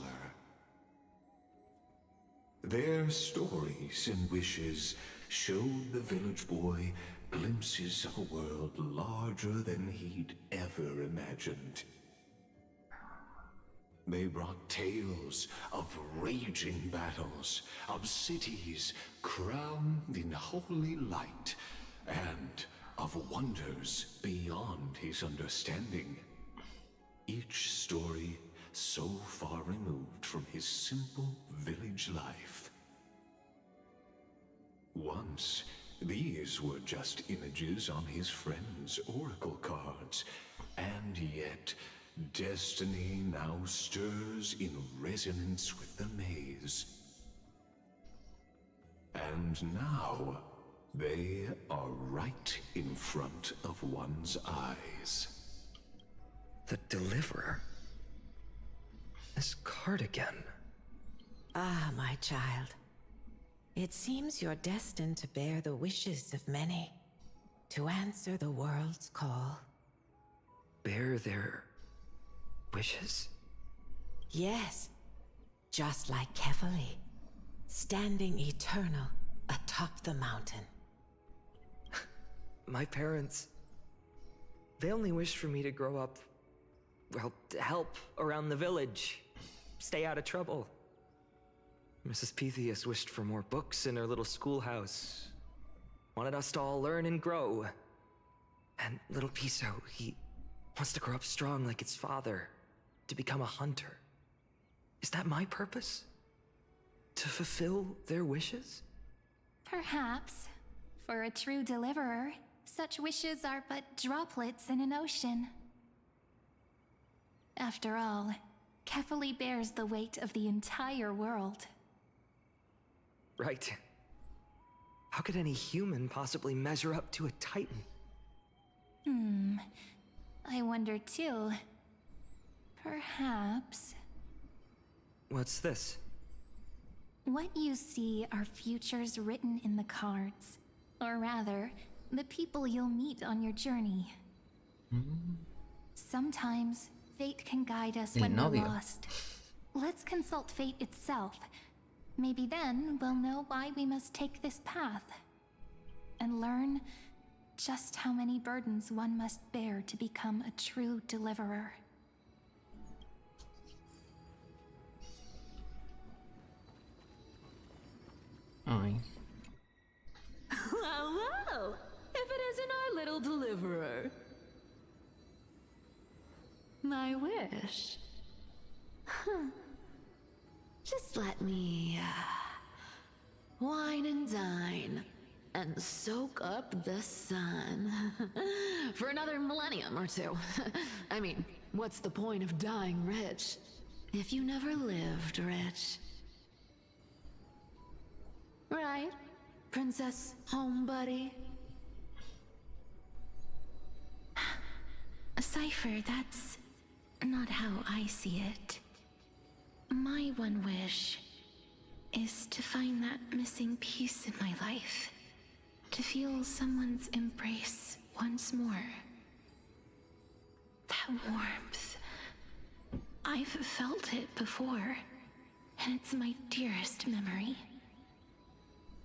Their stories and wishes showed the village boy glimpses of a world larger than he'd ever imagined. They brought tales of raging battles, of cities crowned in holy light, and of wonders beyond his understanding. Each story so far removed from his simple village life. Once, these were just images on his friend's oracle cards, and yet destiny now stirs in resonance with the maze. And now, they are right in front of one's eyes. The Deliverer? This card again. Ah, my child. It seems you're destined to bear the wishes of many, to answer the world's call. Bear their wishes? Yes, just like Kefali, standing eternal atop the mountain. My parents, they only wished for me to grow up, well, to help around the village, stay out of trouble. Mrs. Pythias wished for more books in her little schoolhouse, wanted us to all learn and grow. And little Piso, he wants to grow up strong like his father, to become a hunter. Is that my purpose? To fulfill their wishes? Perhaps. For a true deliverer, such wishes are but droplets in an ocean. After all, Kefali bears the weight of the entire world. Right. How could any human possibly measure up to a titan? I wonder too. Perhaps... What's this? What you see are futures written in the cards. Or rather, the people you'll meet on your journey. Sometimes, fate can guide us when we're lost. Let's consult fate itself. Maybe then we'll know why we must take this path. And learn just how many burdens one must bear to become a true deliverer. Ay. Well, well, if it isn't our little deliverer. My wish. Just let me, wine and dine, and soak up the sun. For another millennium or two. I mean, what's the point of dying rich, if you never lived rich? Right, Princess Homebuddy? A cipher, that's not how I see it. My one wish is to find that missing piece in my life. To feel someone's embrace once more. That warmth. I've felt it before, and it's my dearest memory.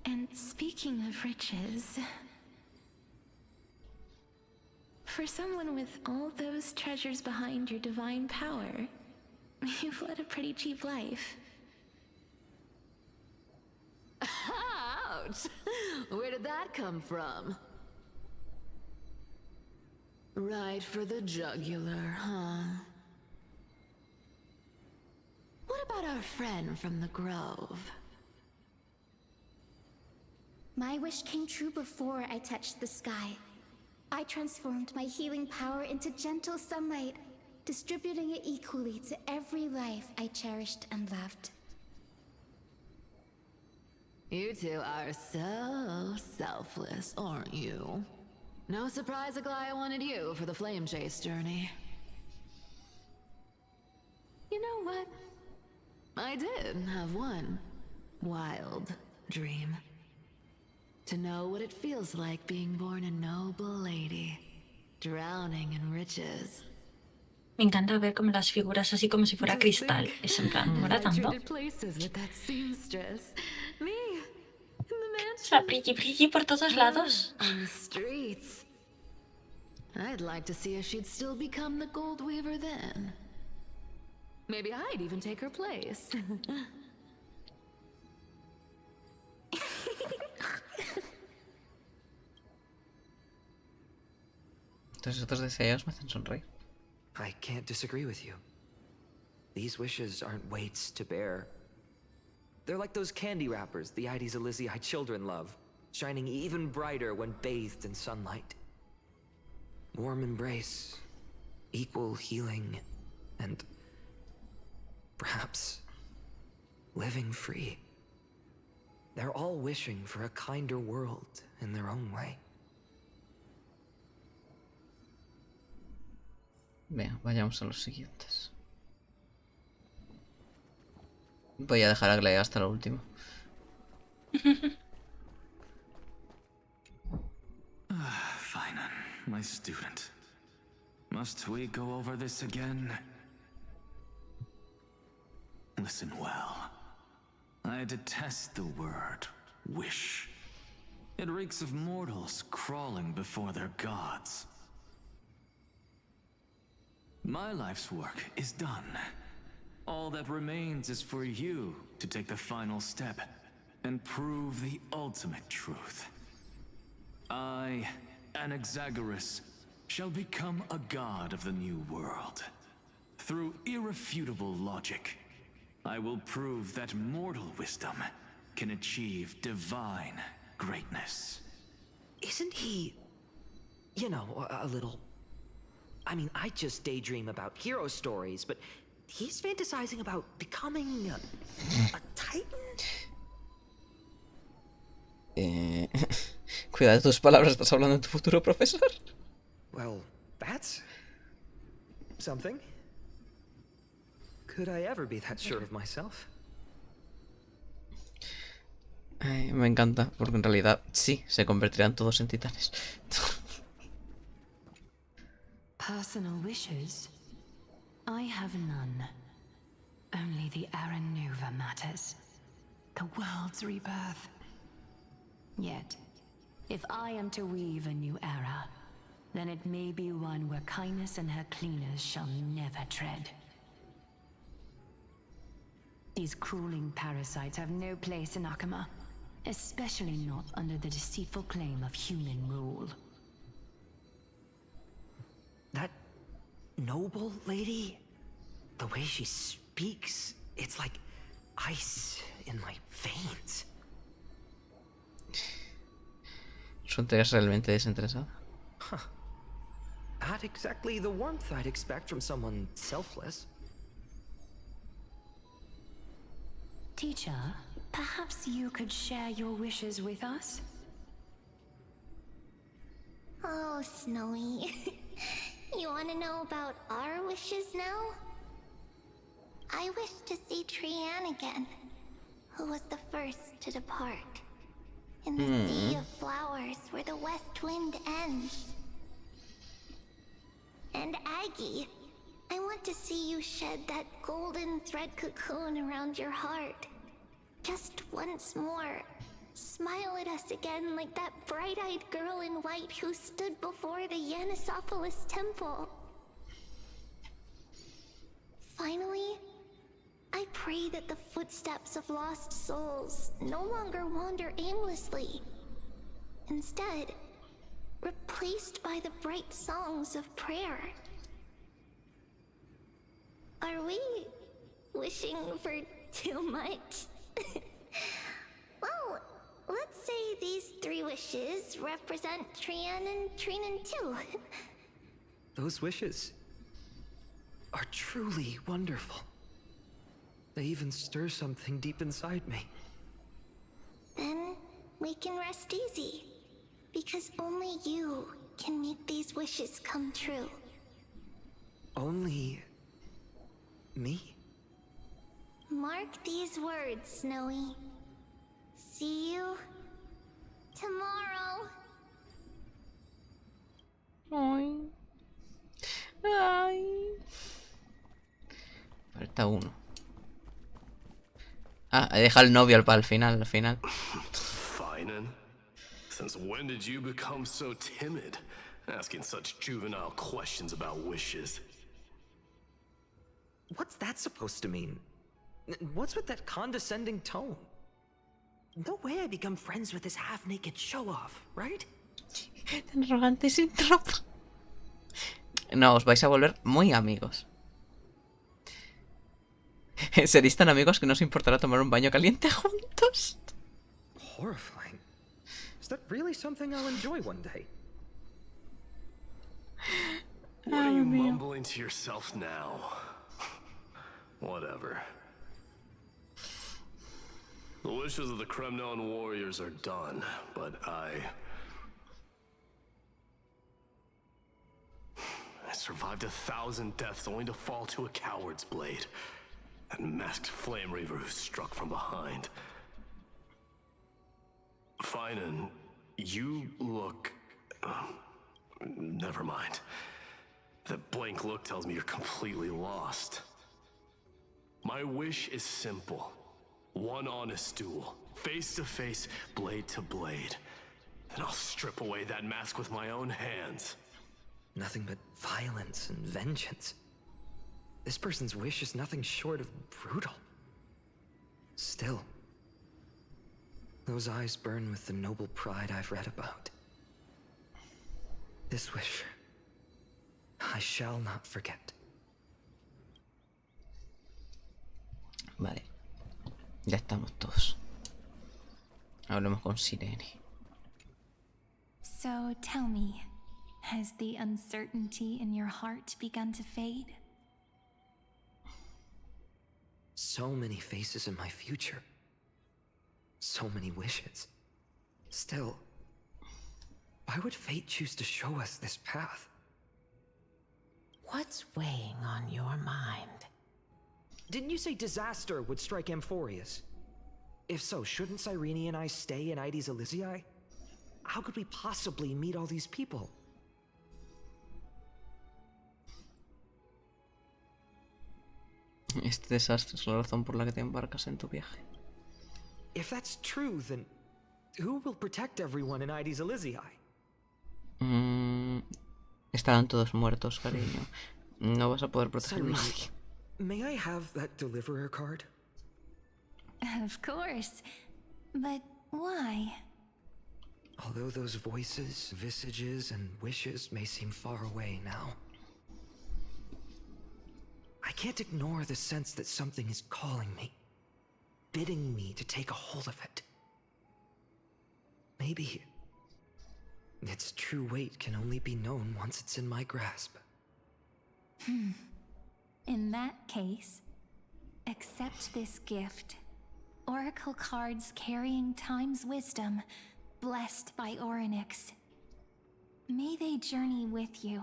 And speaking of riches, for someone with all those treasures behind your divine power, you've led a pretty cheap life. Ouch! Where did that come from? Right for the jugular, huh? What about our friend from the Grove? My wish came true before I touched the sky. I transformed my healing power into gentle sunlight, distributing it equally to every life I cherished and loved. You two are so selfless, aren't you? No surprise Aglaya wanted you for the flame chase journey. You know what? I did have one wild dream. To know what it feels like being born a noble lady, drowning in riches. Me encanta ver como las figuras así como si fuera cristal. Es en plan, mola tanto. O sea, brilli brilli por todos lados. On the streets. I'd like to see if she'd still become the gold weaver then. Maybe I'd even take her place. Entonces estos deseos me hacen sonreír. I can't disagree with you. These wishes aren't weights to bear. They're like those candy wrappers the Ides Elysiae children love, shining even brighter when bathed in sunlight. Warm embrace, equal healing, and perhaps living free. They're all wishing for a kinder world in their own way. Bien, vayamos a los siguientes. Voy a dejar a Glea hasta lo último. Fine, my student. Must we go over this again? Listen well. I detest the word wish. It reeks of mortals crawling before their gods. My life's work is done. All that remains is for you to take the final step and prove the ultimate truth. I, Anaxagoras, shall become a god of the new world. Through irrefutable logic, I will prove that mortal wisdom can achieve divine greatness. Isn't he, you know, a little... I mean, I just daydream about hero stories, but he's fantasizing about becoming a titan? Cuida de tus palabras, estás hablando de tu futuro profesor. Well, that's something. Could I ever be that sure of myself? Me encanta, porque en realidad sí, se convertirán todos en titanes. Personal wishes? I have none. Only the Aranuva matters. The world's rebirth. Yet, if I am to weave a new era, then it may be one where kindness and her cleaners shall never tread. These crawling parasites have no place in Akama, especially not under the deceitful claim of human rule. That noble lady, the way she speaks, it's like ice in my veins. Su entrega es realmente desinteresada. Huh. Not exactly the warmth I'd expect from someone selfless. Teacher, perhaps you could share your wishes with us? Oh, Snowy. You want to know about our wishes now? I wish to see Trianne again, who was the first to depart. In the sea of flowers where the west wind ends. And Aggie, I want to see you shed that golden thread cocoon around your heart. Just once more. Smile at us again like that bright-eyed girl in white who stood before the Yanisopolis temple. Finally, I pray that the footsteps of lost souls no longer wander aimlessly. Instead, replaced by the bright songs of prayer. Are we wishing for too much? Well, let's say these 3 wishes represent Trianne and Trinan too. Those wishes are truly wonderful. They even stir something deep inside me. Then we can rest easy, because only you can make these wishes come true. Only me? Mark these words, Snowy. See you tomorrow. Ay. Ay. Falta uno. Ah, he dejado el novio al final, Finan, since when did you become so timid, asking such juvenile questions about wishes? What's that supposed to mean? What's with that condescending tone? No way I become friends with this half-naked show-off, right? Tan arrogante sin tropa. No, os vais a volver muy amigos. Seréis tan amigos que no os importará tomar un baño caliente juntos. Horrifying. Is that really something I'll enjoy one day? What are you mumbling to yourself now? Whatever. The wishes of the Kremnon warriors are done, but I survived 1,000 deaths only to fall to a coward's blade. That masked flame reaver who struck from behind. Finan, you look... never mind. That blank look tells me you're completely lost. My wish is simple. One honest duel, face to face, blade to blade. Then I'll strip away that mask with my own hands. Nothing but violence and vengeance. This person's wish is nothing short of brutal. Still, those eyes burn with the noble pride I've read about. This wish, I shall not forget. Vale. Ya estamos todos. Hablemos con Sireni. So tell me, has the uncertainty in your heart begun to fade? So many faces in my future. So many wishes. Still, why would fate choose to show us this path? What's weighing on your mind? Didn't you say disaster would strike Amphorius? If so, shouldn't Cyrene and I stay in Ides Elysiae? How could we possibly meet all these people? Este desastre es la razón por la que te embarcas en tu viaje. If that's true, then who will protect everyone in Ides Elysiae? Estarán todos muertos, cariño. No vas a poder proteger a Cyrene, nadie. may I have that deliverer card? Of course. But why? Although those voices, visages, and wishes may seem far away now, I can't ignore the sense that something is calling me, bidding me to take a hold of it. Maybe its true weight can only be known once it's in my grasp. In that case, accept this gift. Oracle cards carrying time's wisdom, blessed by Orynyx. May they journey with you,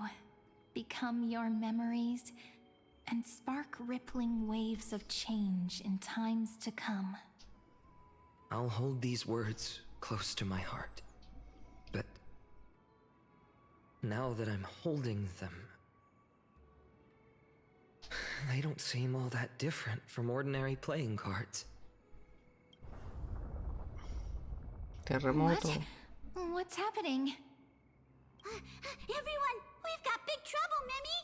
become your memories, and spark rippling waves of change in times to come. I'll hold these words close to my heart. But now that I'm holding them, they don't seem all that different from ordinary playing cards. Terremoto. What's happening? Everyone, we've got big trouble, Mimi!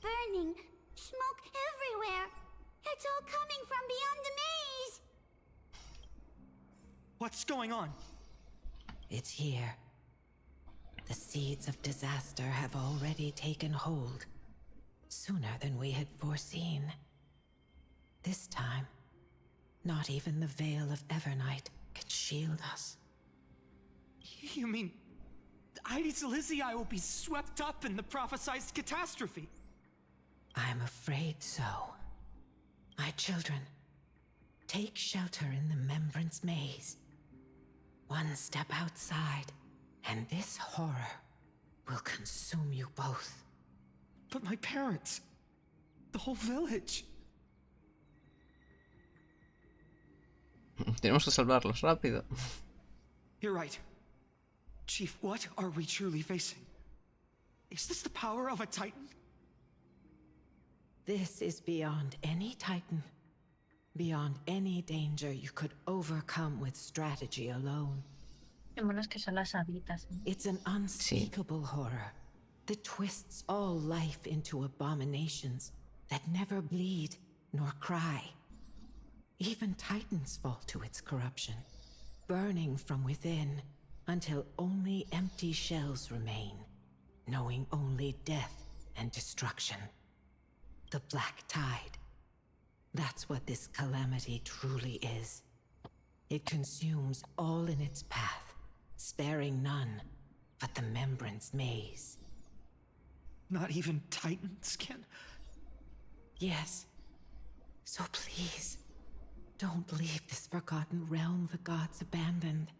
Burning, smoke everywhere. It's all coming from beyond the maze. What's going on? It's here. The seeds of disaster have already taken hold, sooner than we had foreseen. This time, not even the veil of Evernight can shield us. You mean Ides Elysiae will be swept up in the prophesized catastrophe? I'm afraid so. My children, take shelter in the Membrance Maze. One step outside, and this horror will consume you both. But my parents, the whole village. Tenemos que salvarlos rápido. You're right. Chief, what are we truly facing? Is this the power of a Titan? This is beyond any Titan. Beyond any danger you could overcome with strategy alone. Que son las habitas. It's an unspeakable horror that twists all life into abominations that never bleed nor cry. Even Titans fall to its corruption, burning from within until only empty shells remain, knowing only death and destruction. The Black Tide. That's what this calamity truly is. It consumes all in its path, sparing none but the Membrance Maze. Not even Titans can? Yes. So please, don't leave this forgotten realm the gods abandoned.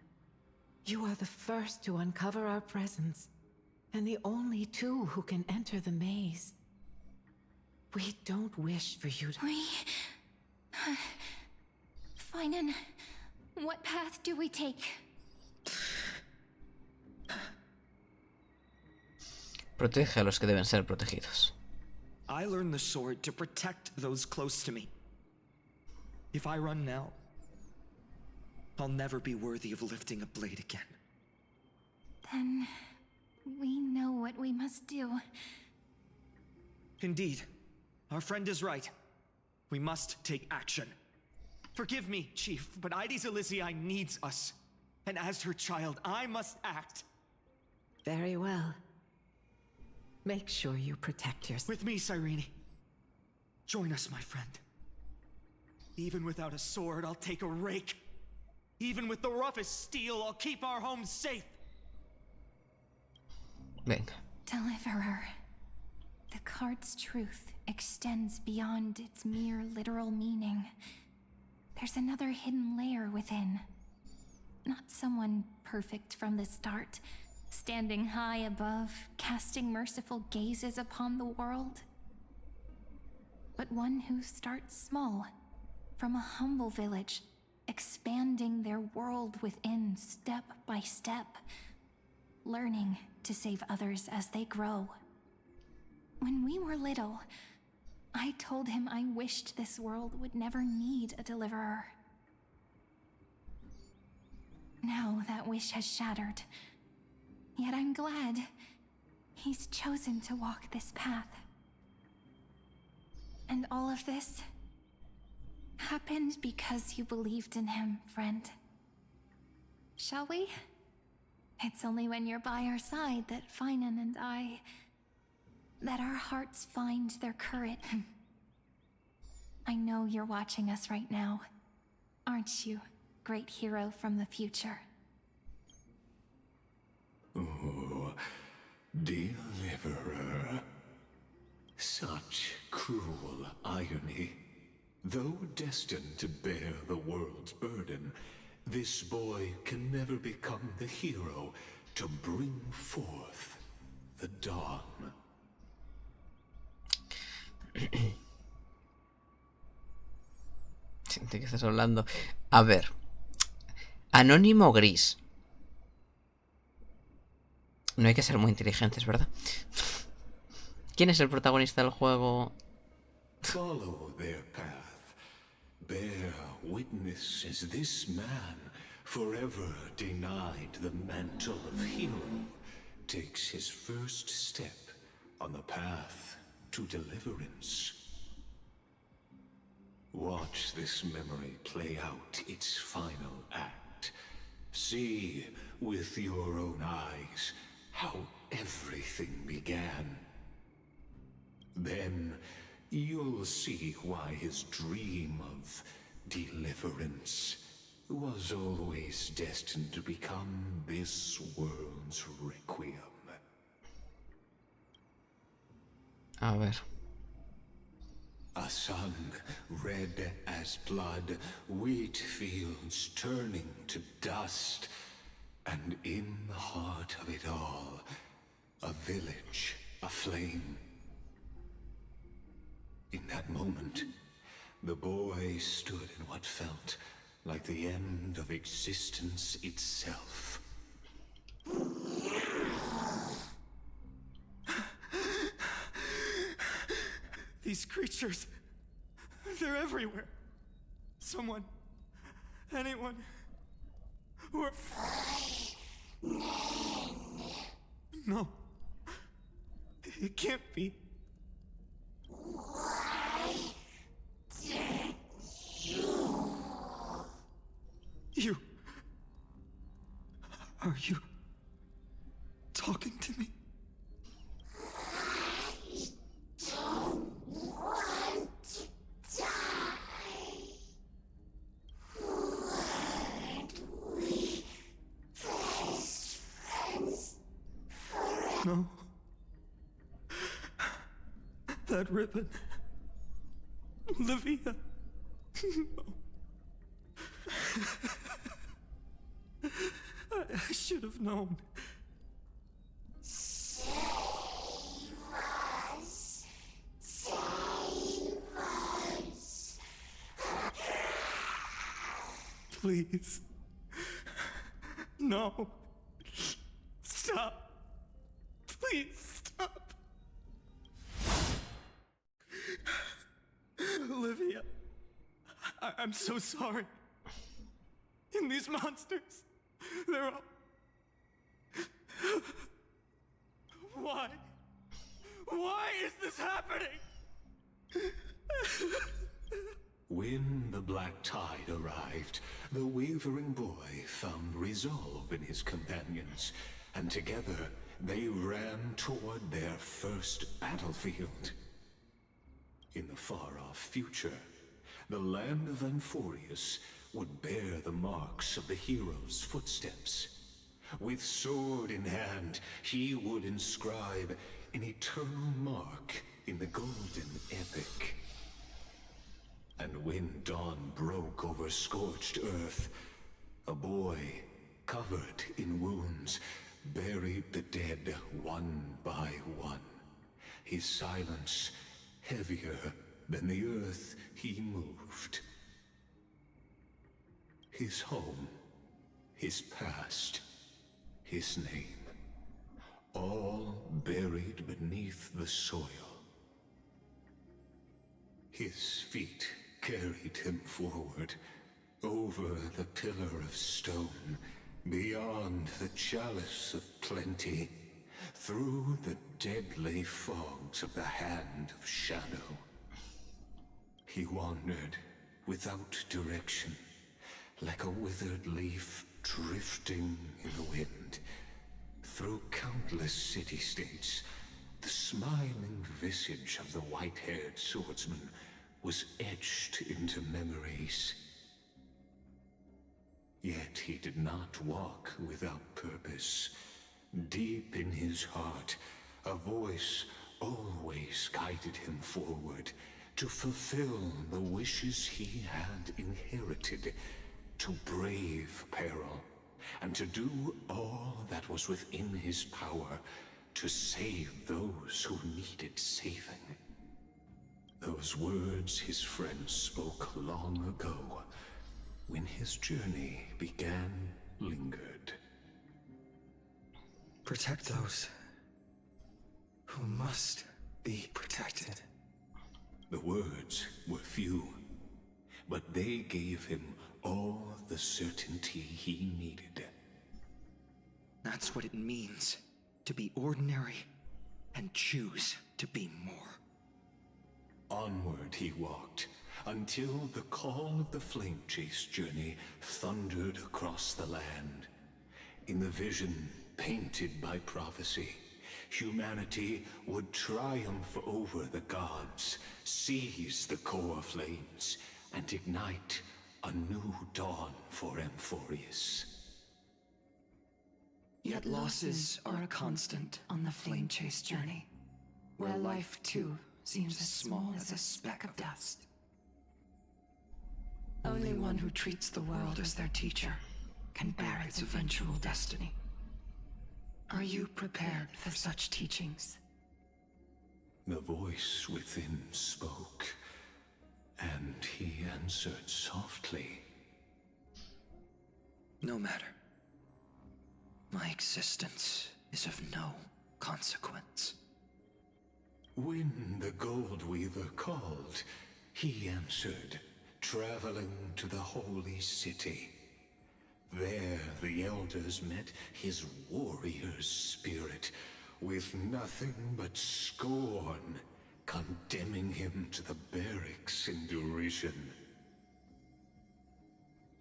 You are the first to uncover our presence, and the only two who can enter the maze. We don't wish for you to... Finan, what path do we take? Protege a los que deben ser protegidos. I learned the sword to protect those close to me. If I run now, I'll never be worthy of lifting a blade again. Then we know what we must do. Indeed, our friend is right. We must take action. Forgive me, Chief, but Ides Elysiae needs us. And as her child, I must act. Very well. Make sure you protect yourself. With me, Cyrene. Join us, my friend. Even without a sword, I'll take a rake. Even with the roughest steel, I'll keep our home safe. Venga. Deliverer. The card's truth extends beyond its mere literal meaning. There's another hidden layer within. Not someone perfect from the start, standing high above, casting merciful gazes upon the world. But one who starts small, from a humble village, expanding their world within step by step, learning to save others as they grow. When we were little, I told him I wished this world would never need a deliverer. Now that wish has shattered. Yet I'm glad he's chosen to walk this path. And all of this happened because you believed in him, friend. Shall we? It's only when you're by our side that Finan and that our hearts find their courage. I know you're watching us right now, aren't you, great hero from the future? Oh, deliverer. Such cruel irony. Though destined to bear the world's burden, this boy can never become the hero to bring forth the dawn. ¿De qué estás hablando? A ver. Anónimo gris. No hay que ser muy inteligentes, ¿verdad? ¿Quién es el protagonista del juego? Follow their path. Bear witness as this man, forever denied the mantle of hero, takes his first step on the path to deliverance. Watch this memory play out its final act. See with your own eyes how everything began. Then you'll see why his dream of deliverance was always destined to become this world's requiem. A ver. A sun red as blood, wheat fields turning to dust, and in the heart of it all, a village aflame. In that moment, the boy stood in what felt like the end of existence itself. These creatures, they're everywhere. Someone, anyone, who are... No, it can't be. You... Are you talking to me? No. That ribbon. Olivia. No. I should have known. Save us. Save us. Please. No. Stop. Please stop. Olivia. I'm so sorry. And these monsters, they're all... Why? Why is this happening? When the black tide arrived, the wavering boy found resolve in his companions, and together they ran toward their first battlefield. In the far-off future, the land of Anforius would bear the marks of the hero's footsteps. With sword in hand, he would inscribe an eternal mark in the golden epic. And when dawn broke over scorched earth, a boy, covered in wounds, buried the dead one by one. His silence heavier than the earth he moved. His home, his past, his name, all buried beneath the soil. His feet carried him forward, over the pillar of stone, beyond the chalice of plenty, through the deadly fogs of the hand of shadow. He wandered without direction, like a withered leaf drifting in the wind. Through countless city-states, the smiling visage of the white-haired swordsman was etched into memories. Yet he did not walk without purpose. Deep in his heart, a voice always guided him forward to fulfill the wishes he had inherited, to brave peril, and to do all that was within his power to save those who needed saving. Those words his friend spoke long ago, when his journey began, lingered. Protect those who must be protected. The words were few, but they gave him all the certainty he needed. That's what it means to be ordinary and choose to be more. Onward he walked, until the call of the flame chase journey thundered across the land. In the vision painted by prophecy, humanity would triumph over the gods, seize the core flames, and ignite a new dawn for Amphorius. Yet losses are a constant on the flame chase journey, where life too seems as small as a speck of dust. Only one who treats the world as their teacher can bear its eventual destiny. Are you prepared for such teachings? The voice within spoke, and he answered softly. No matter. My existence is of no consequence. When the Gold Weaver called, he answered, traveling to the holy city. There the elders met his warrior's spirit, with nothing but scorn, condemning him to the barracks in derision.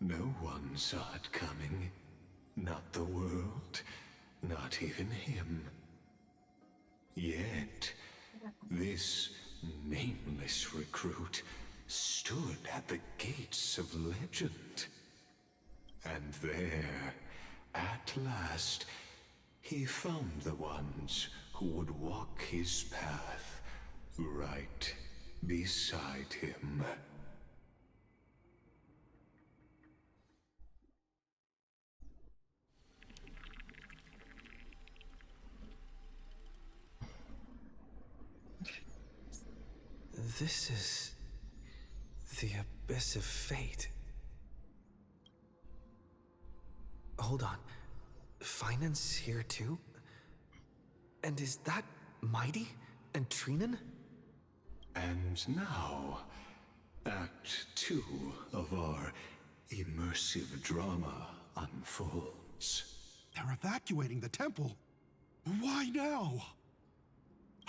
No one saw it coming. Not the world, not even him. Yet, this nameless recruit stood at the gates of legend. And there, at last, he found the ones who would walk his path right beside him. This is the abyss of fate. Hold on. Finance here too? And is that Mighty and Trinan? And now, Act 2 of our immersive drama unfolds. They're evacuating the temple. Why now?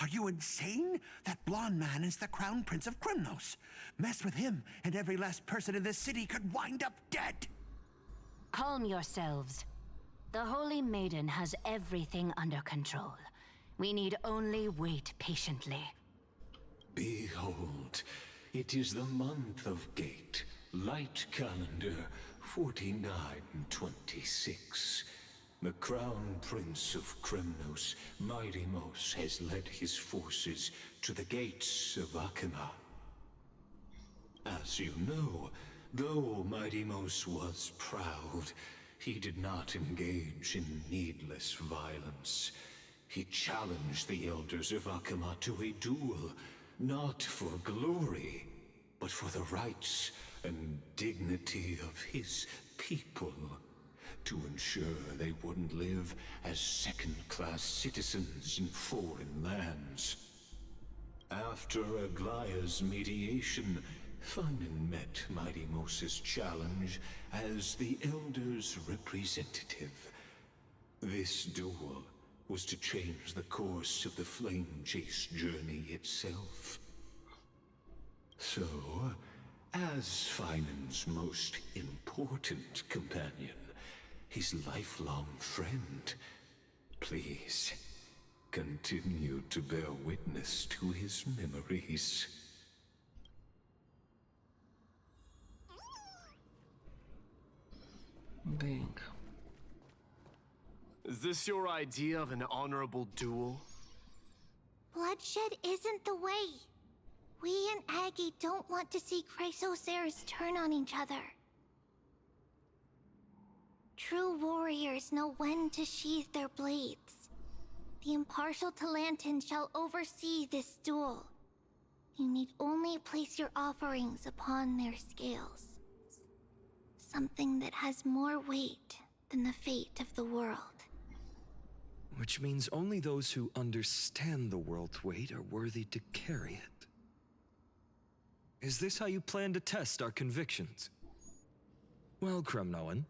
Are you insane? That blonde man is the Crown Prince of Krymnos. Mess with him, and every last person in this city could wind up dead. Calm yourselves. The Holy Maiden has everything under control. We need only wait patiently. Behold, it is the month of Gate, light calendar 4926. The Crown Prince of Krymnos, Midimos, has led his forces to the gates of Akima. As you know, though Midimos was proud, he did not engage in needless violence. He challenged the elders of Akima to a duel, not for glory, but for the rights and dignity of his people, to ensure they wouldn't live as second-class citizens in foreign lands. After Aglaya's mediation, Finan met Midimos' challenge as the Elder's representative. This duel was to change the course of the flame chase journey itself. So, as Finan's most important companion, his lifelong friend, please continue to bear witness to his memories. Venga. Is this your idea of an honorable duel? Bloodshed isn't the way. We and Aggie don't want to see Chrysoceres turn on each other. True warriors know when to sheathe their blades. The impartial Talantin shall oversee this duel. You need only place your offerings upon their scales. Something that has more weight than the fate of the world. Which means only those who understand the world's weight are worthy to carry it. Is this how you plan to test our convictions? Well, Kremnoan,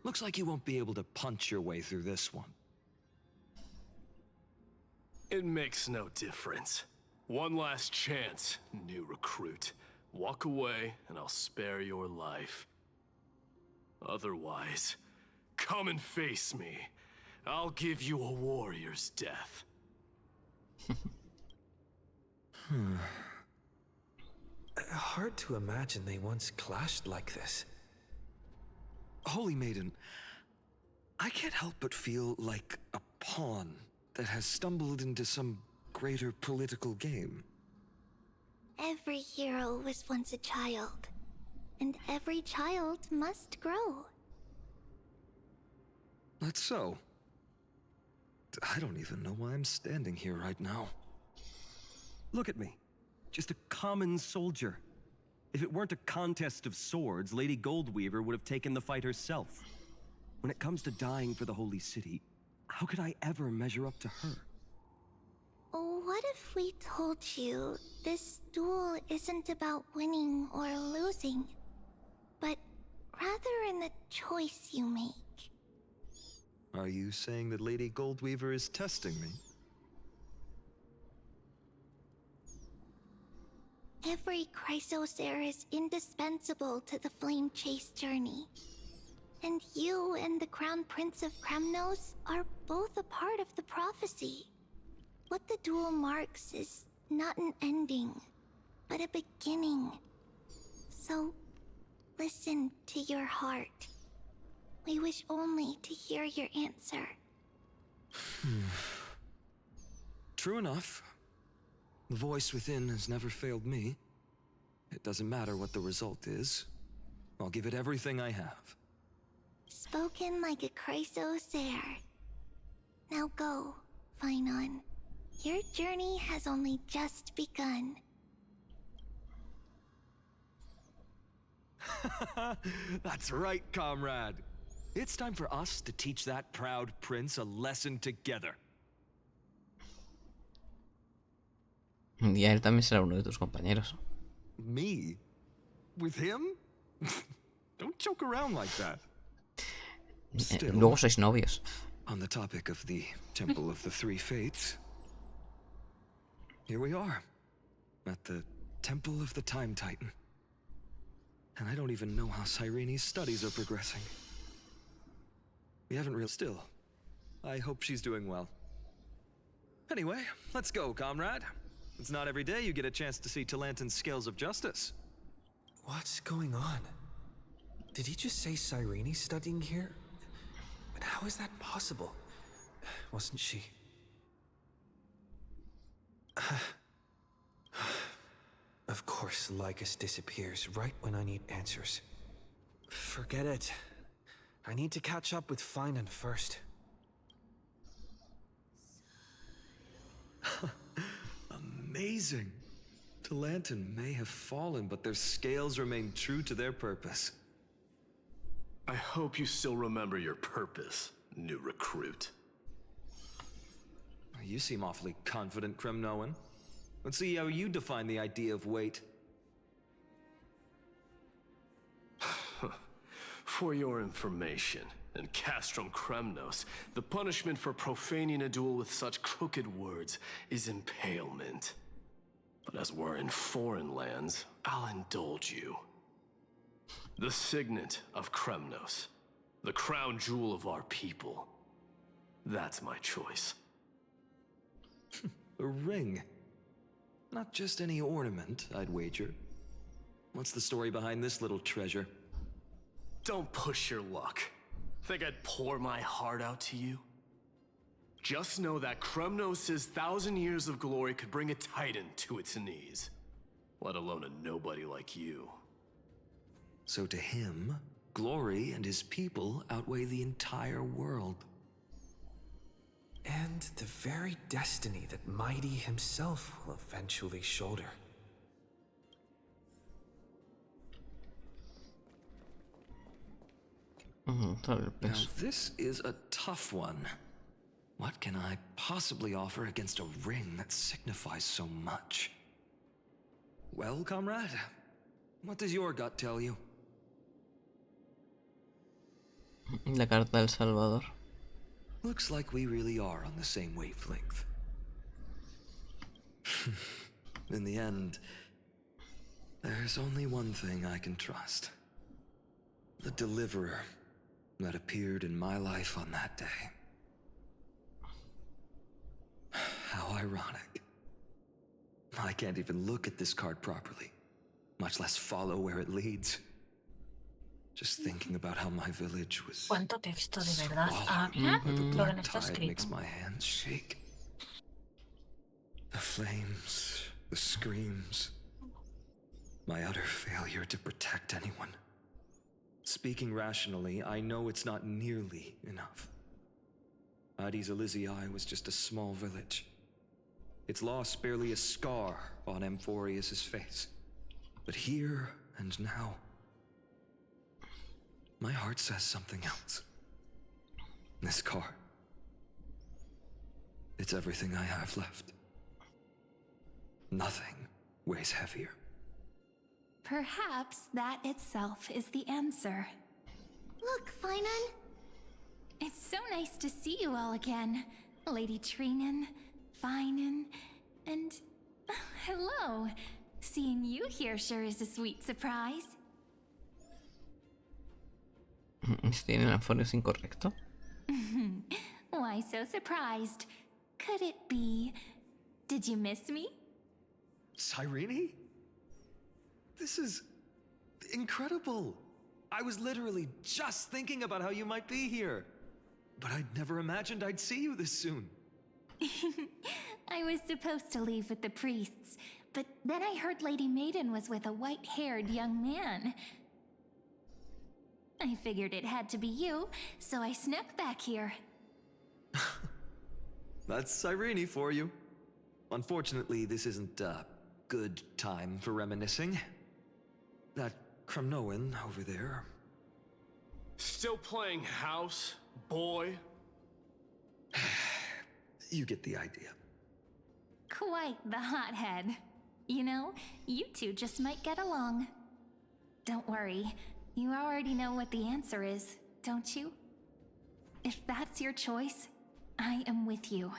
looks like you won't be able to punch your way through this one. It makes no difference. One last chance, new recruit. Walk away, and I'll spare your life. Otherwise, come and face me. I'll give you a warrior's death. Hard to imagine they once clashed like this. Holy Maiden, I can't help but feel like a pawn that has stumbled into some greater political game. Every hero was once a child, and every child must grow. That's so. I don't even know why I'm standing here right now. Look at me. Just a common soldier. If it weren't a contest of swords, Lady Goldweaver would have taken the fight herself. When it comes to dying for the Holy City, how could I ever measure up to her? What if we told you this duel isn't about winning or losing, but rather in the choice you make? Are you saying that Lady Goldweaver is testing me? Every Chrysosaur is indispensable to the Flame Chase journey. And you and the Crown Prince of Kremnos are both a part of the prophecy. What the duel marks is not an ending, but a beginning. So, listen to your heart. We wish only to hear your answer. True enough. The voice within has never failed me. It doesn't matter what the result is. I'll give it everything I have. Spoken like a Chrysosaur. Now go, Finon. Your journey has only just begun. That's right, comrade. It's time for us to teach that proud prince a lesson together. Un día él también será uno de tus compañeros. Me? With him? Don't joke around like that. Still, Luego sois novios. On the topic of the Temple of the Three Fates, here we are, at the Temple of the Time Titan. And I don't even know how Cyrene's studies are progressing. We haven't real still. I hope she's doing well. Anyway, let's go, comrade. It's not every day you get a chance to see Talantin's scales of justice. What's going on? Did he just say Cyrene's studying here? But how is that possible? Wasn't she? Of course, Lycus disappears right when I need answers. Forget it. I need to catch up with Finon first. Amazing. Talantin may have fallen, but their scales remain true to their purpose. I hope you still remember your purpose, new recruit. You seem awfully confident, Kremnoan. Let's see how you define the idea of weight. For your information, in Castrum Kremnos, the punishment for profaning a duel with such crooked words is impalement. But as we're in foreign lands, I'll indulge you. The signet of Kremnos, the crown jewel of our people. That's my choice. A ring. Not just any ornament, I'd wager. What's the story behind this little treasure? Don't push your luck. Think I'd pour my heart out to you? Just know that Kremnos' 1,000 years of glory could bring a titan to its knees. Let alone a nobody like you. So to him, glory and his people outweigh the entire world. And the very destiny that Mighty himself will eventually shoulder. Todo el Now, peso. this is a tough one. What can I possibly offer against a ring that signifies so much? Well, comrade, what does your gut tell you? La carta del Salvador. Looks like we really are on the same wavelength. In the end, there's only one thing I can trust. The deliverer that appeared in my life on that day. How ironic. I can't even look at this card properly, much less follow where it leads. Just thinking about how my village was ¿Cuánto texto de verdad? Ah, mira by the lo que black no está tide escrito. makes my hands shake. The flames, the screams, my utter failure to protect anyone. Speaking rationally, I know it's not nearly enough. Addis Elysiae was just a small village. Its loss barely a scar on Amphorius's face. But here and now, my heart says something else. This card, it's everything I have left. Nothing weighs heavier. Perhaps that itself is the answer. Look, Finan. It's so nice to see you all again. Lady Trinan, Finan, and hello. Seeing you here sure is a sweet surprise. ¿Tiene el Amphorius incorrecto? Why so surprised? Could it be... Did you miss me? Cyrene? This is incredible. I was literally just thinking about how you might be here. But I'd never imagined I'd see you this soon. I was supposed to leave with the priests, but then I heard Lady Maiden was with a white-haired young man. I figured it had to be you, so I snuck back here. That's Cyrene for you. Unfortunately, this isn't a good time for reminiscing. That Kremnoan over there. Still playing house, boy? You get the idea. Quite the hothead. You know, you two just might get along. Don't worry, you already know what the answer is, don't you? If that's your choice, I am with you.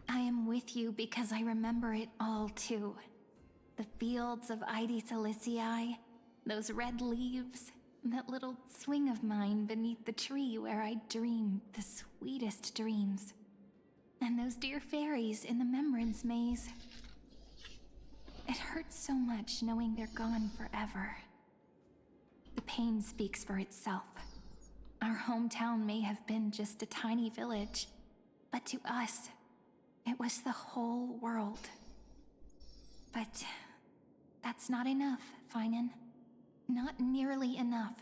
I am with you because I remember it all too. The fields of Addis Elysiae, those red leaves, that little swing of mine beneath the tree where I dreamed the sweetest dreams. And those dear fairies in the Membrance Maze. It hurts so much knowing they're gone forever. The pain speaks for itself. Our hometown may have been just a tiny village, but to us, it was the whole world. But that's not enough, Finan. Not nearly enough.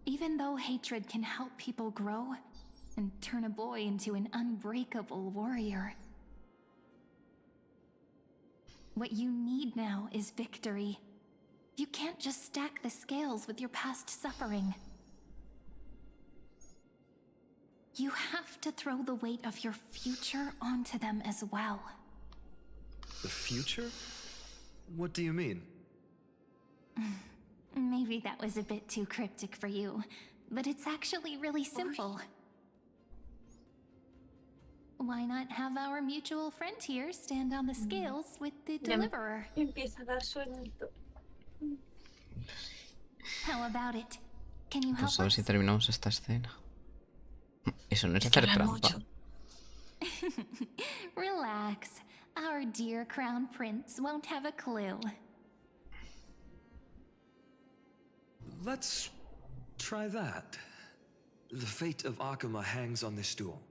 Even though hatred can help people grow and turn a boy into an unbreakable warrior, what you need now is victory. You can't just stack the scales with your past suffering. You have to throw the weight of your future onto them as well. The future? What do you mean? Maybe that was a bit too cryptic for you, but it's actually really simple. Why not have our mutual friend here stand on the scales with the deliverer? Empieza a dar sueñito. How about it? Can you help Pues a ver us? si terminamos esta escena. Eso no es hacer trampa. Relax. Our dear crown prince won't have a clue. Let's try that. The fate of Akuma hangs on this duel.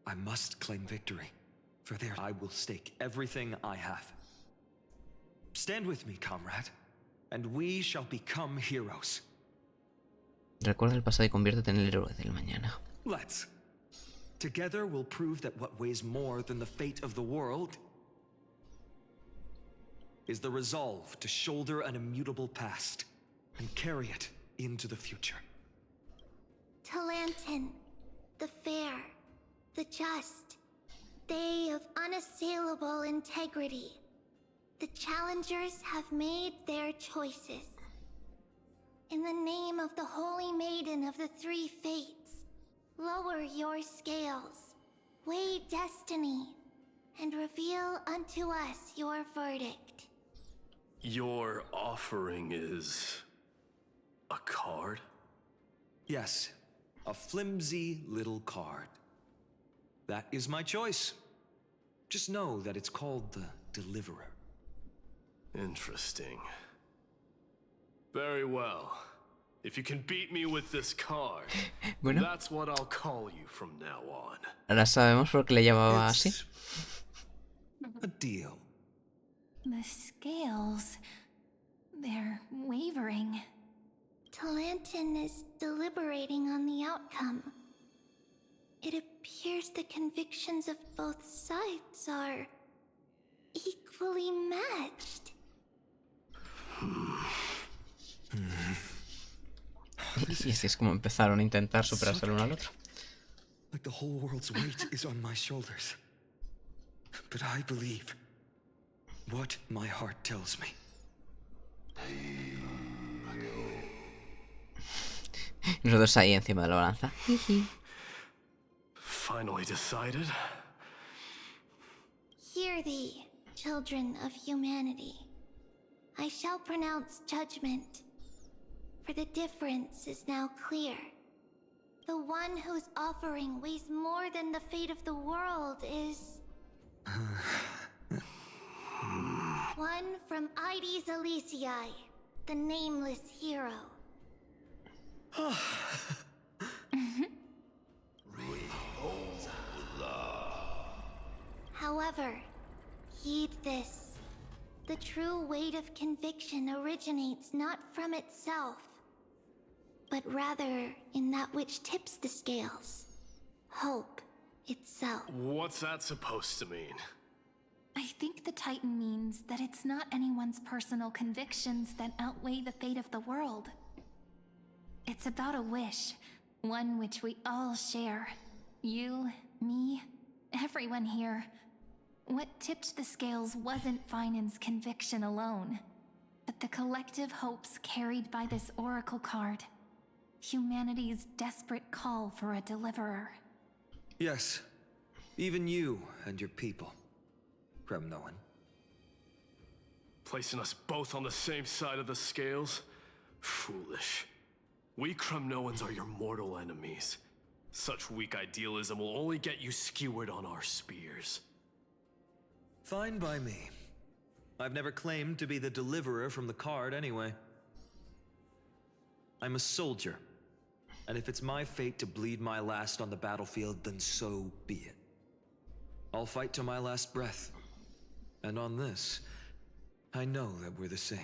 I must claim victory. For there I will stake everything I have. Stand with me, comrade, and we shall become heroes. Recuerda el pasado y conviértete en el héroe del mañana. Let's. Together we'll prove that what weighs more than the fate of the world is the resolve to shoulder an immutable past. and carry it into the future. Talantin, the fair, the just, they of unassailable integrity. The challengers have made their choices. In the name of the Holy Maiden of the Three Fates, lower your scales, weigh destiny, and reveal unto us your verdict. Your offering is a card? Yes, a flimsy little card. That is my choice. Just know that it's called the Deliverer. Interesting. Very well. If you can beat me with this card, Bueno. that's what I'll call you from now on. Ahora sabemos por qué le llamaba así. A deal. The scales... they're wavering. Talantin is deliberating on the outcome. It appears the convictions of both sides are equally matched. Y así es como empezaron a intentar superarse el uno al otro. Like the whole world's weight is on my shoulders. But I believe what my heart tells me. Nosotros ahí encima de la balanza. Finally decided. Hear thee, children of humanity. I shall pronounce judgment, for the difference is now clear. The one whose offering weighs more than the fate of the world is... one from Ides Elysiae, the nameless hero. However, heed this. The true weight of conviction originates not from itself, but rather in that which tips the scales. Hope itself. What's that supposed to mean? I think the Titan means that it's not anyone's personal convictions that outweigh the fate of the world. It's about a wish, one which we all share. You, me, everyone here. What tipped the scales wasn't Finan's conviction alone, but the collective hopes carried by this oracle card. Humanity's desperate call for a deliverer. Yes, even you and your people, Kremnoan. Placing us both on the same side of the scales? Foolish. We Kremnoans are your mortal enemies. Such weak idealism will only get you skewered on our spears. Fine by me. I've never claimed to be the deliverer from the card anyway. I'm a soldier, and if it's my fate to bleed my last on the battlefield, then so be it. I'll fight to my last breath. And on this, I know that we're the same.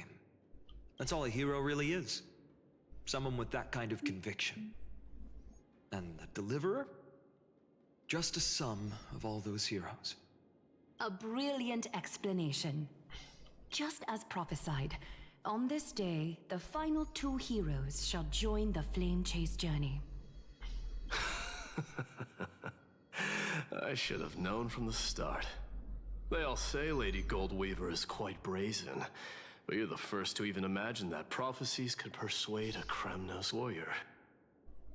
That's all a hero really is. Someone with that kind of conviction. And the deliverer? Just a sum of all those heroes. A brilliant explanation. Just as prophesied, on this day, the final two heroes shall join the Flame Chase journey. I should have known from the start. They all say Lady Goldweaver is quite brazen, but you're the first to even imagine that prophecies could persuade a Kremnos warrior.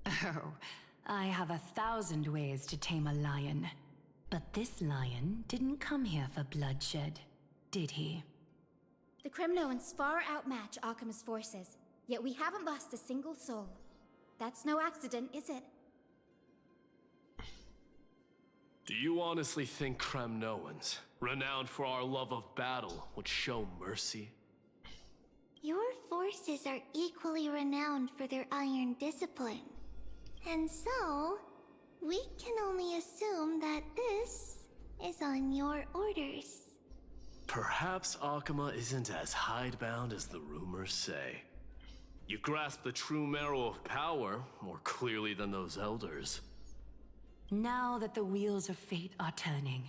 Oh, I have 1,000 ways to tame a lion. But this lion didn't come here for bloodshed, did he? The Kremnoans far outmatch Akama's forces, yet we haven't lost a single soul. That's no accident, is it? Do you honestly think Kremnoans, renowned for our love of battle, would show mercy? Your forces are equally renowned for their iron discipline. And so, we can only assume that this is on your orders. Perhaps Akama isn't as hidebound as the rumors say. You grasp the true marrow of power more clearly than those elders. Now that the wheels of fate are turning,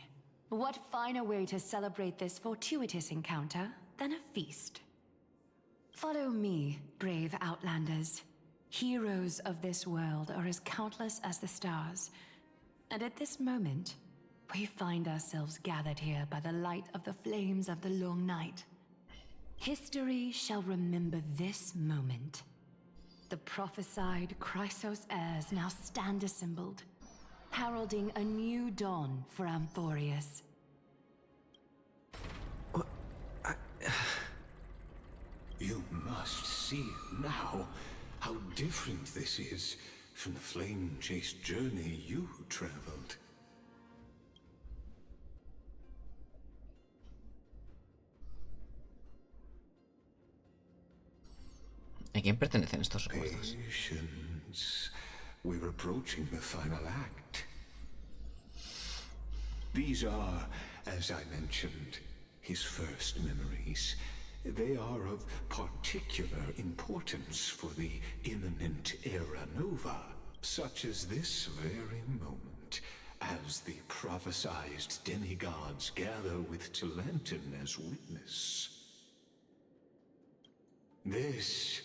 what finer way to celebrate this fortuitous encounter than a feast? Follow me, brave outlanders. Heroes of this world are as countless as the stars. And at this moment, we find ourselves gathered here by the light of the flames of the long night. History shall remember this moment. The prophesied Chrysos heirs now stand assembled, heralding a new dawn for Amphorius. You must see now how different this is from the flame-chased journey you traveled. ¿A quién pertenecen estos recuerdos? Patience. We're approaching the final act. These are, as I mentioned, his first memories. They are of particular importance for the imminent era nova, such as this very moment, as the prophesized demigods gather with Talenton as witness. This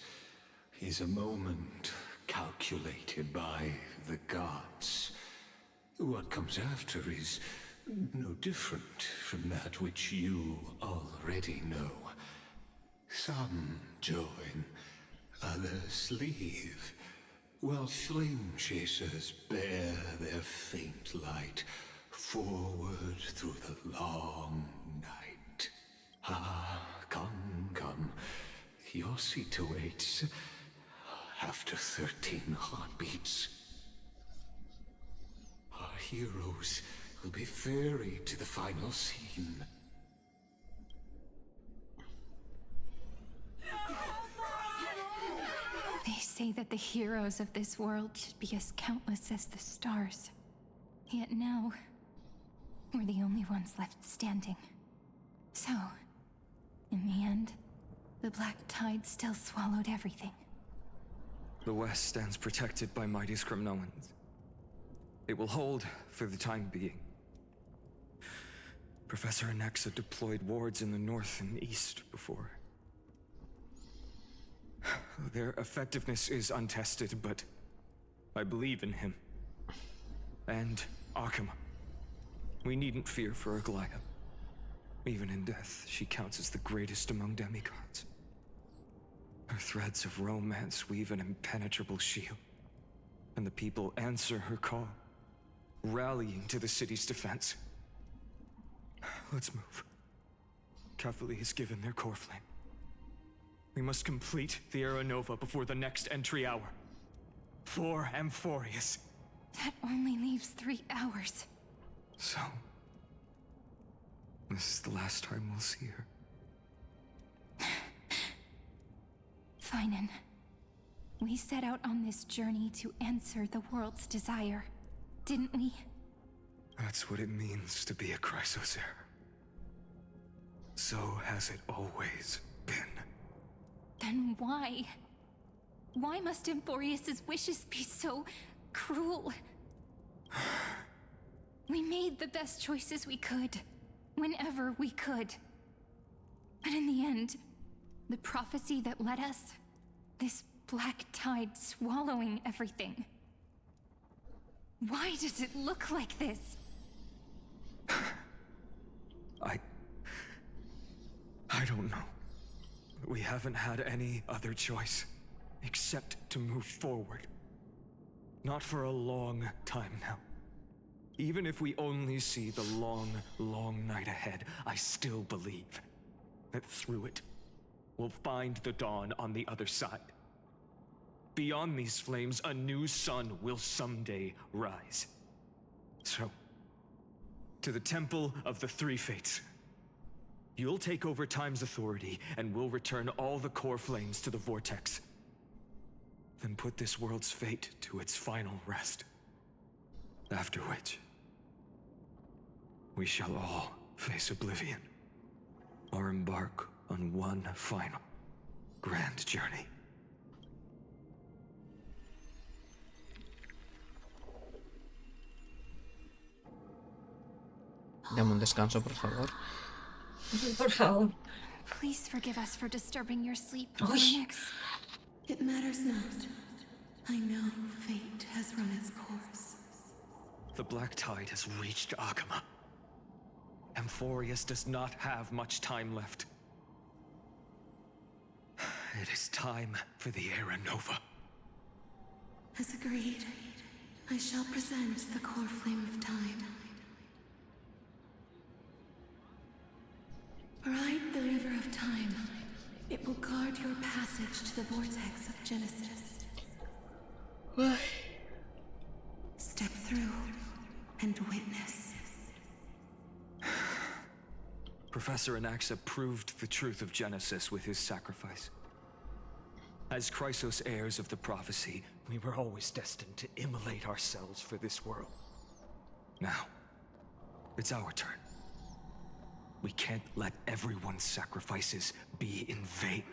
is a moment calculated by the gods. What comes after is no different from that which you already know. Some join, others leave, while flame chasers bear their faint light forward through the long night. Ah, come, come. Your seat awaits after 13 heartbeats. Our heroes will be ferried to the final scene. They say that the heroes of this world should be as countless as the stars. Yet now, we're the only ones left standing. So, in the end, the black tide still swallowed everything. The West stands protected by mighty Scrimnoans. It will hold for the time being. Professor Anexa deployed wards in the north and east before. Their effectiveness is untested, but I believe in him. And Akuma. We needn't fear for Aglaya. Even in death, she counts as the greatest among demigods. Her threads of romance weave an impenetrable shield, and the people answer her call, rallying to the city's defense. Let's move. Cavalry has given their core flame. We must complete the Era Nova before the next entry hour. For Amphorius. That only leaves 3 hours. So, this is the last time we'll see her. Finan, we set out on this journey to answer the world's desire, didn't we? That's what it means to be a Chrysos heir. So has it always been. Then why? Why must Amphorius' wishes be so cruel? We made the best choices we could, whenever we could. But in the end, the prophecy that led us, this black tide swallowing everything. Why does it look like this? I don't know. We haven't had any other choice, except to move forward. Not for a long time now. Even if we only see the long, long night ahead, I still believe that through it, we'll find the dawn on the other side. Beyond these flames, a new sun will someday rise. So, to the Temple of the Three Fates. You'll take over Time's authority, and we'll return all the core flames to the Vortex. Then put this world's fate to its final rest. After which, we shall all face oblivion, or embark on one final, grand journey. Dame un descanso, por favor. Por favor. Please forgive us for disturbing your sleep. It matters not. I know fate has run its course. The Black Tide has reached Akama. Amphorius does not have much time left. It is time for the Era Nova. As agreed, I shall present the core flame of time. Ride the river of time. It will guard your passage to the vortex of Genesis. Step through and witness. Professor Anaxa proved the truth of Genesis with his sacrifice. As Chrysos heirs of the prophecy, we were always destined to immolate ourselves for this world. Now, it's our turn. We can't let everyone's sacrifices be in vain.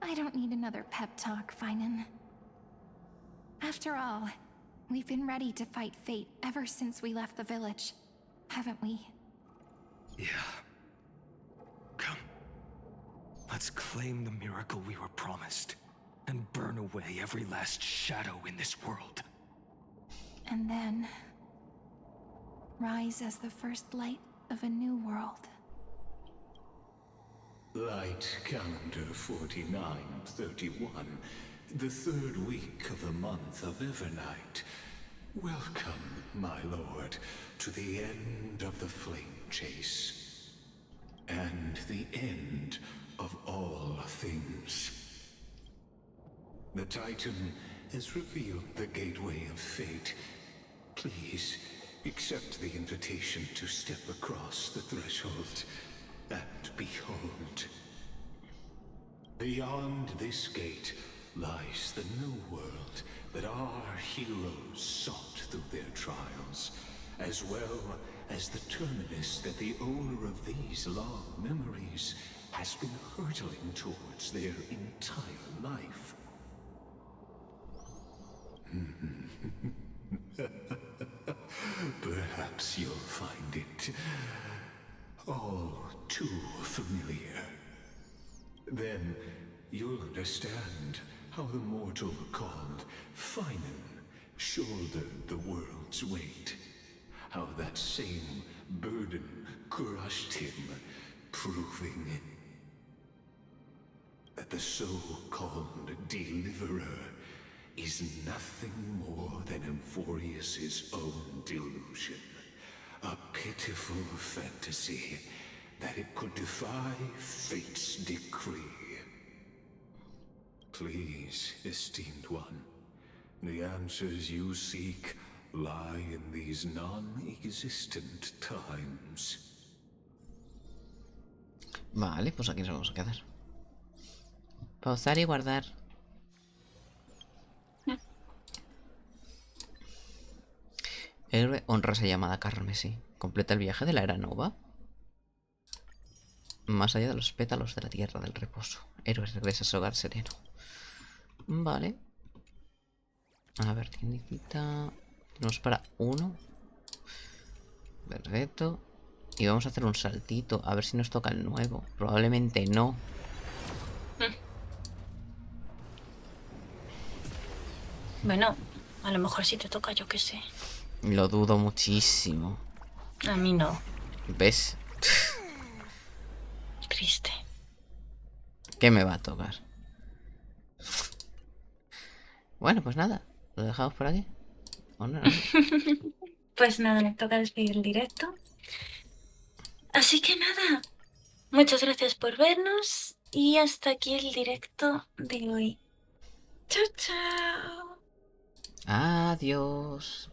I don't need another pep talk, Finan. After all, we've been ready to fight fate ever since we left the village, haven't we? Yeah. Come. Let's claim the miracle we were promised, and burn away every last shadow in this world. And then rise as the first light of a new world. Light calendar 4931, the third week of the month of Evernight. Welcome, my lord, to the end of the flame chase. And the end of all things. The Titan has revealed the gateway of fate. Please, accept the invitation to step across the threshold and behold. Beyond this gate lies the new world that our heroes sought through their trials, as well as the terminus that the owner of these long memories has been hurtling towards their entire life. Perhaps you'll find it all too familiar. Then you'll understand how the mortal called Finan shouldered the world's weight. How that same burden crushed him, proving that the so-called Deliverer is nothing more than Amphorius's own delusion. A pitiful fantasy that it could defy fate's decree. Please, esteemed one, the answers you seek lie in these non-existent times. Vale, pues aquí nos vamos a quedar. Pausar y guardar. Héroe honra esa llamada carmesí. Completa el viaje de la era nova. Más allá de los pétalos de la tierra del reposo. Héroe regresa a su hogar sereno. Vale. A ver, tiendita. Tenemos para uno. Perfecto. Y vamos a hacer un saltito. A ver si nos toca el nuevo. Probablemente no. Bueno, a lo mejor sí te toca, yo qué sé. Lo dudo muchísimo. A mí no. ¿Ves? Triste. ¿Qué me va a tocar? Bueno, pues nada. ¿Lo dejamos por aquí? ¿O no? Pues nada, me toca despedir el directo. Así que nada. Muchas gracias por vernos. Y hasta aquí el directo de hoy. Chao, chao. Adiós.